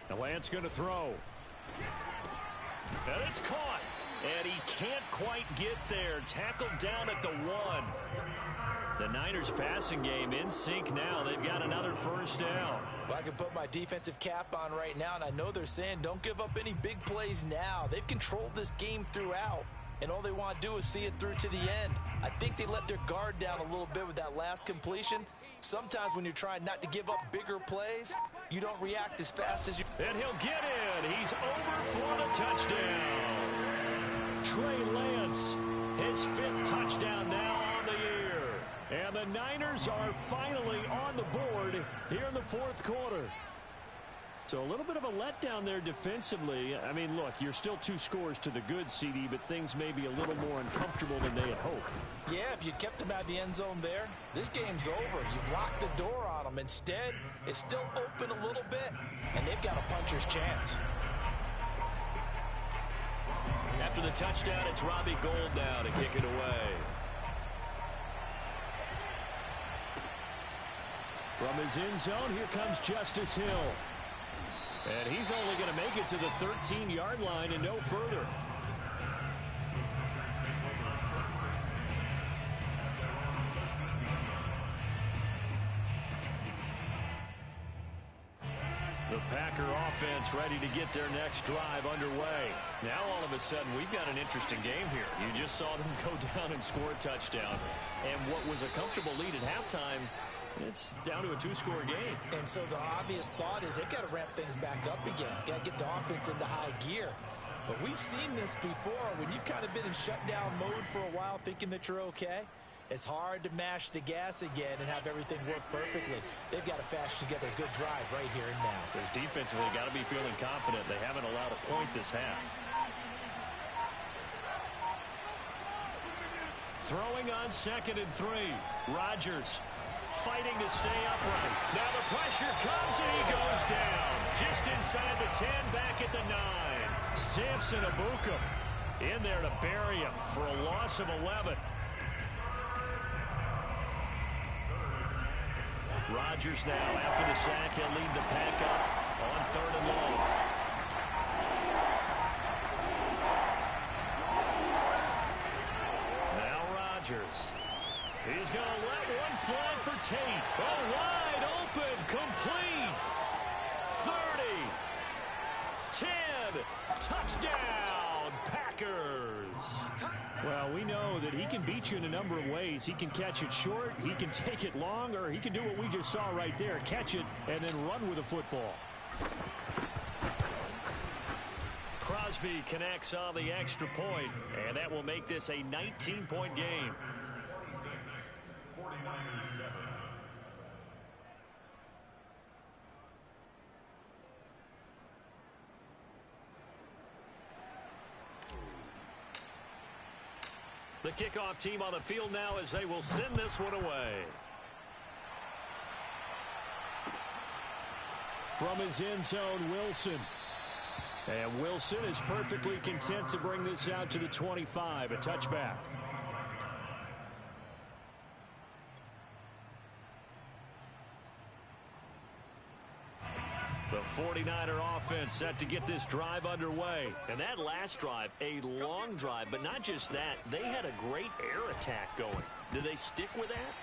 The Lance going to throw. And it's caught. And he can't quite get there. Tackled down at the 1. The Niners passing game in sync now. They've got another first down. Well, I can put my defensive cap on right now, and I know they're saying don't give up any big plays now. They've controlled this game throughout, and all they want to do is see it through to the end. I think they let their guard down a little bit with that last completion. Sometimes when you're trying not to give up bigger plays, you don't react as fast as you... And he'll get in. He's over for the touchdown. Trey Lance, his 5th touchdown now on the year. And the Niners are finally on the board here in the 4th quarter. So a little bit of a letdown there defensively. I mean, look, you're still 2 scores to the good, CD, but things may be a little more uncomfortable than they had hoped. Yeah, if you kept them out of the end zone there, this game's over. You've locked the door on them. Instead, it's still open a little bit, and they've got a puncher's chance. After the touchdown, it's Robbie Gould now to kick it away. From his end zone, here comes Justice Hill. And he's only going to make it to the 13-yard line and no further. The Packer offense ready to get their next drive underway. Now all of a sudden we've got an interesting game here. You just saw them go down and score a touchdown. And what was a comfortable lead at halftime, it's down to a 2-score game. And so the obvious thought is they've got to ramp things back up again. Got to get the offense into high gear. But we've seen this before. When you've kind of been in shutdown mode for a while thinking that you're okay, it's hard to mash the gas again and have everything work perfectly. They've got to fashion together a good drive right here and now. Because defensively, got to be feeling confident. They haven't allowed a point this half. Throwing on 2nd and 3. Rodgers fighting to stay upright. Now the pressure comes and he goes down. Just inside the 10, back at the 9. Samson Abuka in there to bury him for a loss of 11. Rodgers now, after the sack, he'll lead the pack up on 3rd and long. Now Rodgers. He's going to let one fly for Tate. Oh, wide open, complete. 30, 10, touchdown, Packers. Well, we know that he can beat you in a number of ways. He can catch it short, he can take it long, or he can do what we just saw right there, catch it and then run with the football. Crosby connects on the extra point, and that will make this a 19-point game. 49ers 7. The kickoff team on the field now as they will send this one away. From his end zone, Wilson. And Wilson is perfectly content to bring this out to the 25, a touchback. The 49er offense set to get this drive underway. And that last drive, a long drive, but not just that, they had a great air attack going. Do they stick with that?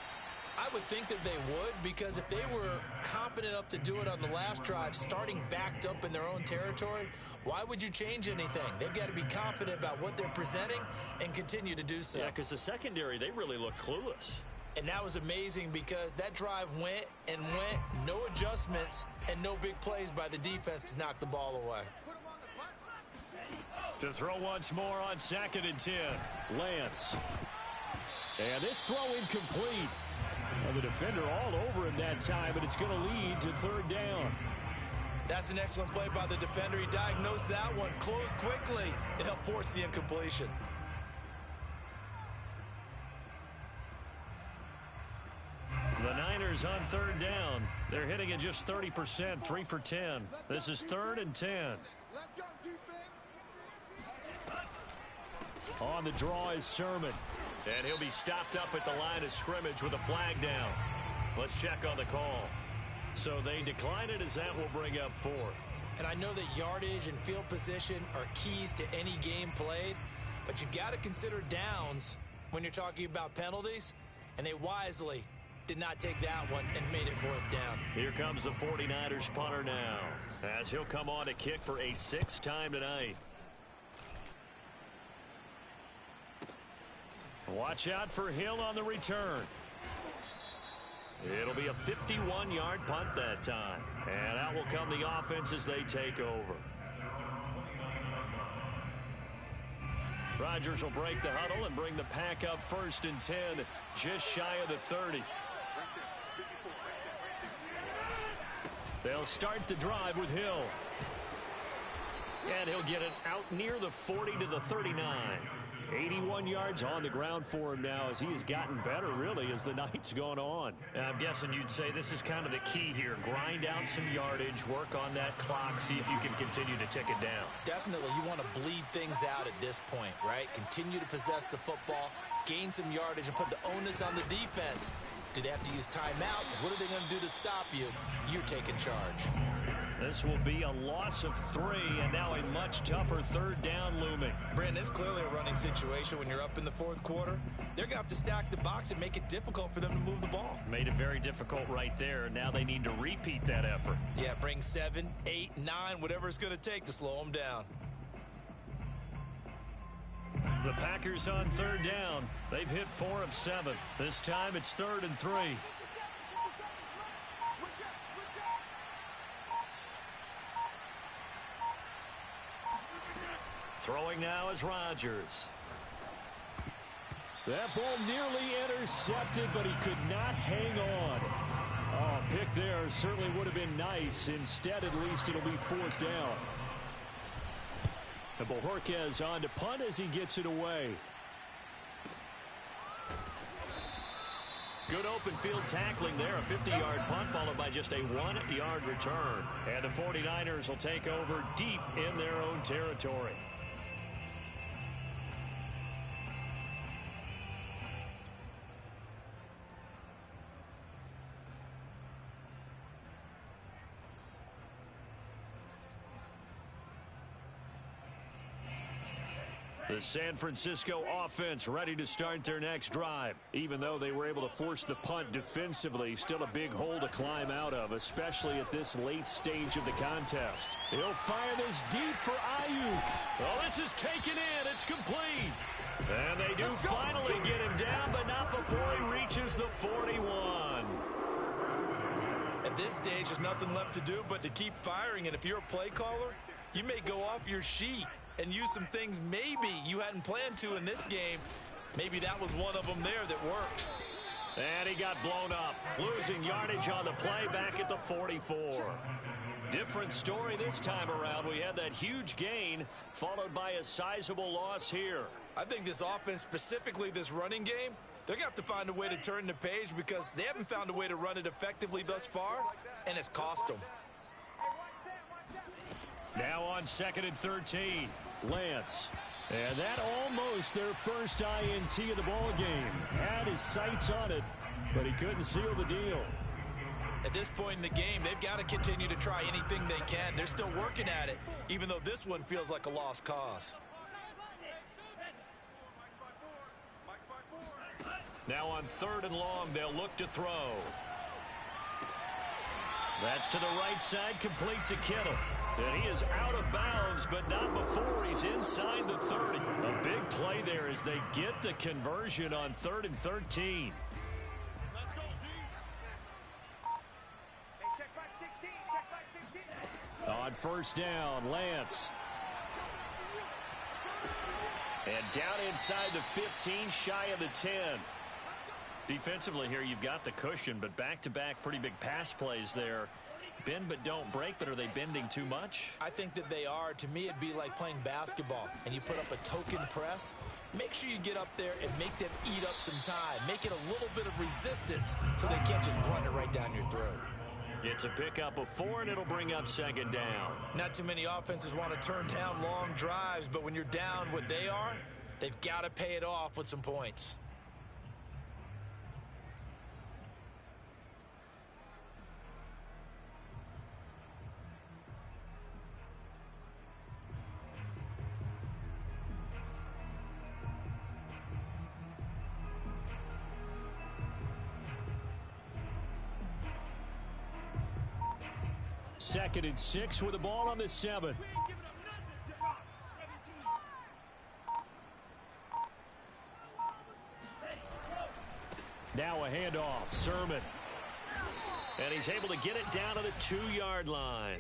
I would think that they would, because if they were confident enough to do it on the last drive, starting backed up in their own territory, why would you change anything? They've got to be confident about what they're presenting and continue to do so. Yeah, because the secondary, they really look clueless. And that was amazing because that drive went and went, no adjustments, and no big plays by the defense to knock the ball away. Put them on the buses. To throw once more on 2nd and 10. Lance. And this throw incomplete. Well, the defender all over him that time, but it's going to lead to 3rd down. That's an excellent play by the defender. He diagnosed that one, closed quickly, and helped force the incompletion. The Niners Packers on third down. They're hitting it just 30%, 3 for 10. This is 3rd and 10. Let's go, defense. On the draw is Sermon. And he'll be stopped up at the line of scrimmage with a flag down. Let's check on the call. So they decline it, as that will bring up 4th. And I know that yardage and field position are keys to any game played, but you've got to consider downs when you're talking about penalties, and they wisely did not take that one and made it 4th down. Here comes the 49ers punter now, as he'll come on to kick for a 6th time tonight. Watch out for Hill on the return. It'll be a 51-yard punt that time. And out will come the offense as they take over. Rodgers will break the huddle and bring the pack up 1st and 10, just shy of the 30. They'll start the drive with Hill. And he'll get it out near the 40 to the 39. 81 yards on the ground for him now, as he has gotten better, really, as the night's gone on. I'm guessing you'd say this is kind of the key here. Grind out some yardage, work on that clock, see if you can continue to tick it down. Definitely, you want to bleed things out at this point, right? Continue to possess the football, gain some yardage, and put the onus on the defense. Do they have to use timeouts? What are they going to do to stop you? You're taking charge. This will be a loss of 3, and now a much tougher 3rd down looming. Brandon, it's clearly a running situation when you're up in the 4th quarter. They're going to have to stack the box and make it difficult for them to move the ball. Made it very difficult right there. Now they need to repeat that effort. Yeah, bring 7, 8, 9, whatever it's going to take to slow them down. The Packers on 3rd down. They've hit 4 of 7. This time it's 3rd and 3. Throwing now is Rodgers. That ball nearly intercepted, but he could not hang on. Oh, pick there certainly would have been nice. Instead, at least, it'll be 4th down. And Bojorquez on to punt as he gets it away. Good open field tackling there. A 50-yard punt followed by just a 1-yard return. And the 49ers will take over deep in their own territory. The San Francisco offense ready to start their next drive. Even though they were able to force the punt defensively, still a big hole to climb out of, especially at this late stage of the contest. He'll fire this deep for Ayuk. Well, this is taken in. It's complete. And they do finally get him down, but not before he reaches the 41. At this stage, there's nothing left to do but to keep firing. And if you're a play caller, you may go off your sheet and use some things maybe you hadn't planned to in this game. Maybe that was one of them there that worked. And he got blown up, losing yardage on the play back at the 44. Different story this time around. We had that huge gain followed by a sizable loss here. I think this offense, specifically this running game, they're going to have to find a way to turn the page because they haven't found a way to run it effectively thus far, and it's cost them. Now on 2nd and 13. Lance. And that almost their first INT of the ball game. Had his sights on it, but he couldn't seal the deal. At this point in the game, they've got to continue to try anything they can. They're still working at it, even though this one feels like a lost cause. Now on 3rd and long, they'll look to throw. That's to the right side, complete to Kittle. And he is out of bounds, but not before he's inside the 30. A big play there as they get the conversion on 3rd and 13. Let's go, D. Hey, check back 16. Check back 16. On 1st down, Lance. And down inside the 15, shy of the 10. Defensively here, you've got the cushion, but back-to-back pretty big pass plays there. bend but don't break, but are they bending too much? I think that they are. To me, it'd be like playing basketball, and you put up a token press. Make sure you get up there and make them eat up some time. Make it a little bit of resistance so they can't just run it right down your throat. It's a pickup of 4, and it'll bring up second down. Not too many offenses want to turn down long drives, but when you're down what they are, they've got to pay it off with some points. Second and 6 with the ball on the 7. Now a handoff. Sermon. And he's able to get it down to the 2-yard line.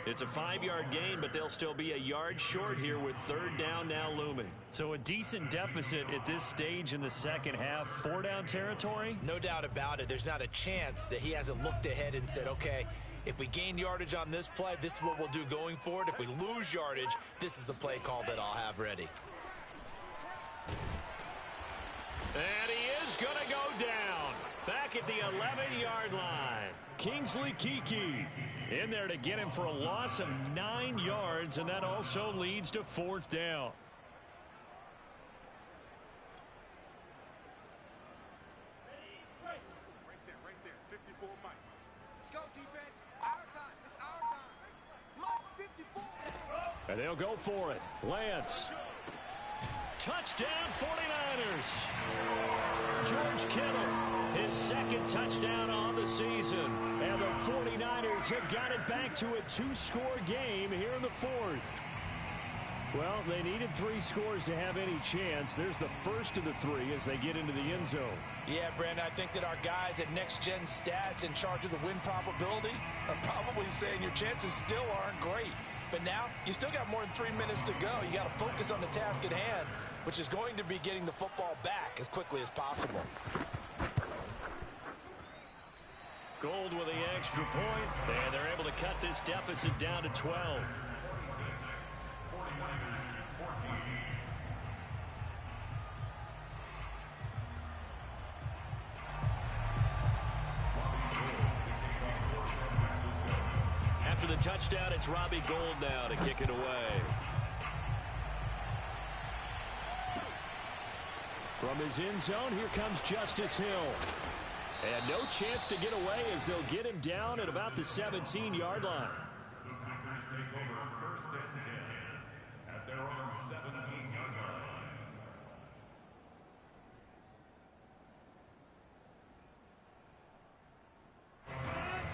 It's a 5-yard gain, but they'll still be a yard short here with third down now looming. So a decent deficit at this stage in the second half. 4-down territory? No doubt about it. There's not a chance that he hasn't looked ahead and said, okay, if we gain yardage on this play, this is what we'll do going forward. If we lose yardage, this is the play call that I'll have ready. And he is going to go down. Back at the 11-yard line. Kingsley Kiki In there to get him for a loss of 9 yards, and that also leads to 4th down. Right there. 54 Mike. Let's go, defense. Our time. It's our time. Mike, 54. And they'll go for it. Lance. Touchdown, 49ers. George Kittle, his second touchdown on the season. And the 49ers have got it back to a 2-score game here in the 4th. Well, they needed 3 scores to have any chance. There's the first of the 3 as they get into the end zone. Yeah, Brandon, I think that our guys at Next Gen Stats in charge of the win probability are probably saying your chances still aren't great. But now, you still got more than 3 minutes to go. You got to focus on the task at hand, which is going to be getting the football back as quickly as possible. Gold with the extra point, and they're able to cut this deficit down to 12. 49ers 14. After the touchdown, it's Robbie Gould now to kick it away. From his end zone, here comes Justice Hill. And no chance to get away as they'll get him down at about the 17-yard line. The Packers take over first and 10 at their own 17-yard line.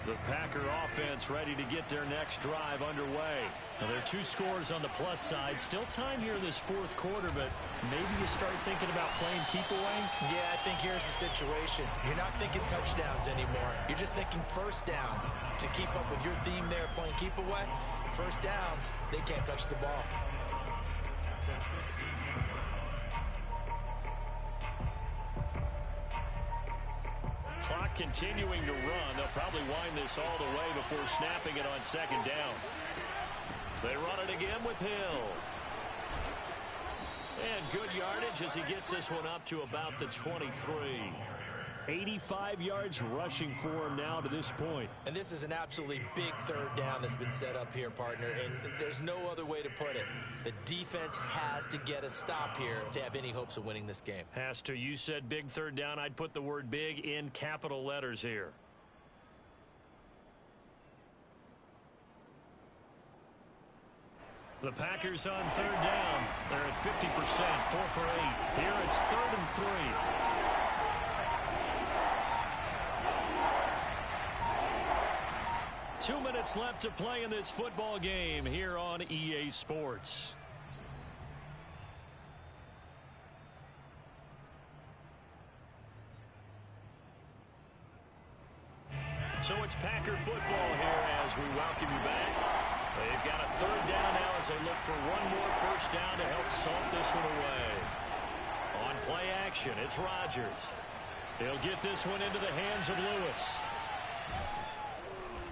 The Packer offense ready to get their next drive underway. Now, there are 2 scores on the plus side. Still time here in this 4th quarter, but maybe you start thinking about playing keep away? Yeah, I think here's the situation. You're not thinking touchdowns anymore. You're just thinking first downs. To keep up with your theme there, playing keep away, first downs, they can't touch the ball. Clock continuing to run. They'll probably wind this all the way before snapping it on second down. They run it again with Hill. And good yardage as he gets this one up to about the 23. 85 yards rushing for him now to this point. And this is an absolutely big third down that's been set up here, partner, and there's no other way to put it. The defense has to get a stop here if they have any hopes of winning this game. Has to. You said big third down. I'd put the word big in capital letters here. The Packers on third down. They're at 50%, 4 for 8. Here it's 3rd and 3. 2 minutes left to play in this football game here on EA Sports. So it's Packer football here as we welcome you back. They've got a third down now as they look for one more first down to help salt this one away. On play action, it's Rodgers. He'll get this one into the hands of Lewis.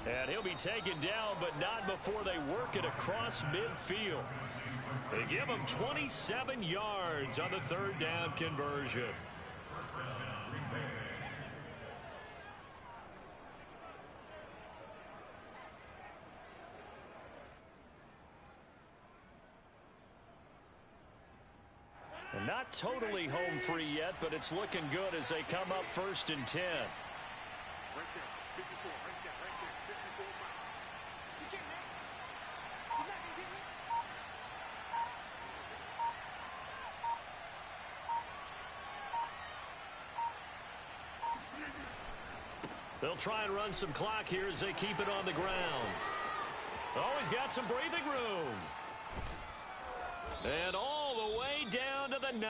And he'll be taken down, but not before they work it across midfield. They give him 27 yards on the third down conversion. And not totally home free yet, but it's looking good as they come up 1st and 10. Right there, 54, right there, 54 miles. You kidding me? You're not gonna get me? They'll try and run some clock here as they keep it on the ground. Always got some breathing room. And all the way down to the 9.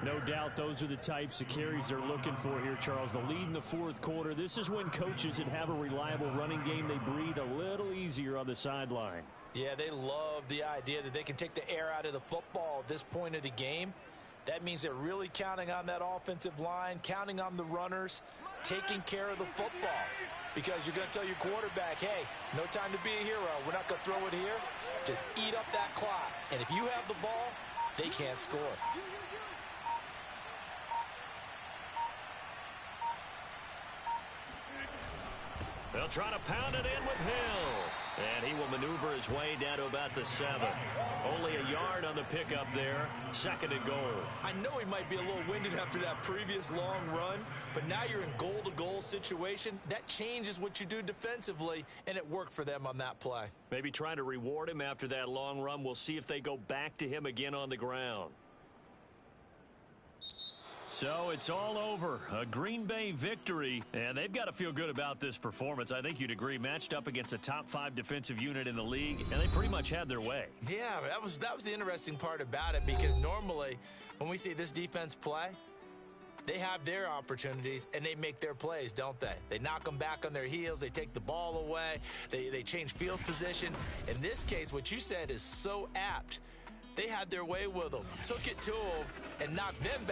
No doubt those are the types of carries they're looking for here, Charles. The lead in the 4th quarter. This is when coaches that have a reliable running game, they breathe a little easier on the sideline. Yeah, they love the idea that they can take the air out of the football at this point of the game. That means they're really counting on that offensive line, counting on the runners, taking care of the football. Because you're going to tell your quarterback, hey, no time to be a hero. We're not going to throw it here. Just eat up that clock. And if you have the ball, they can't score. They'll try to pound it in with Hill. And he will maneuver his way down to about the 7. Only a yard on the pickup there. 2nd and goal. I know he might be a little winded after that previous long run, but now you're in goal-to-goal situation. That changes what you do defensively, and it worked for them on that play. Maybe trying to reward him after that long run. We'll see if they go back to him again on the ground. So it's all over. A Green Bay victory, and they've got to feel good about this performance. I think you'd agree, matched up against a top 5 defensive unit in the league, and they pretty much had their way. Yeah, that was the interesting part about it, because normally when we see this defense play, they have their opportunities and they make their plays, don't they? They knock them back on their heels. They take the ball away. They change field position. In this case, what you said is so apt. They had their way with them, took it to them, and knocked them back.